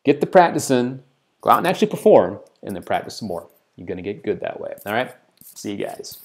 Speaker 1: get the practice in, go out and actually perform, and then practice some more. You're going to get good that way. All right? See you guys.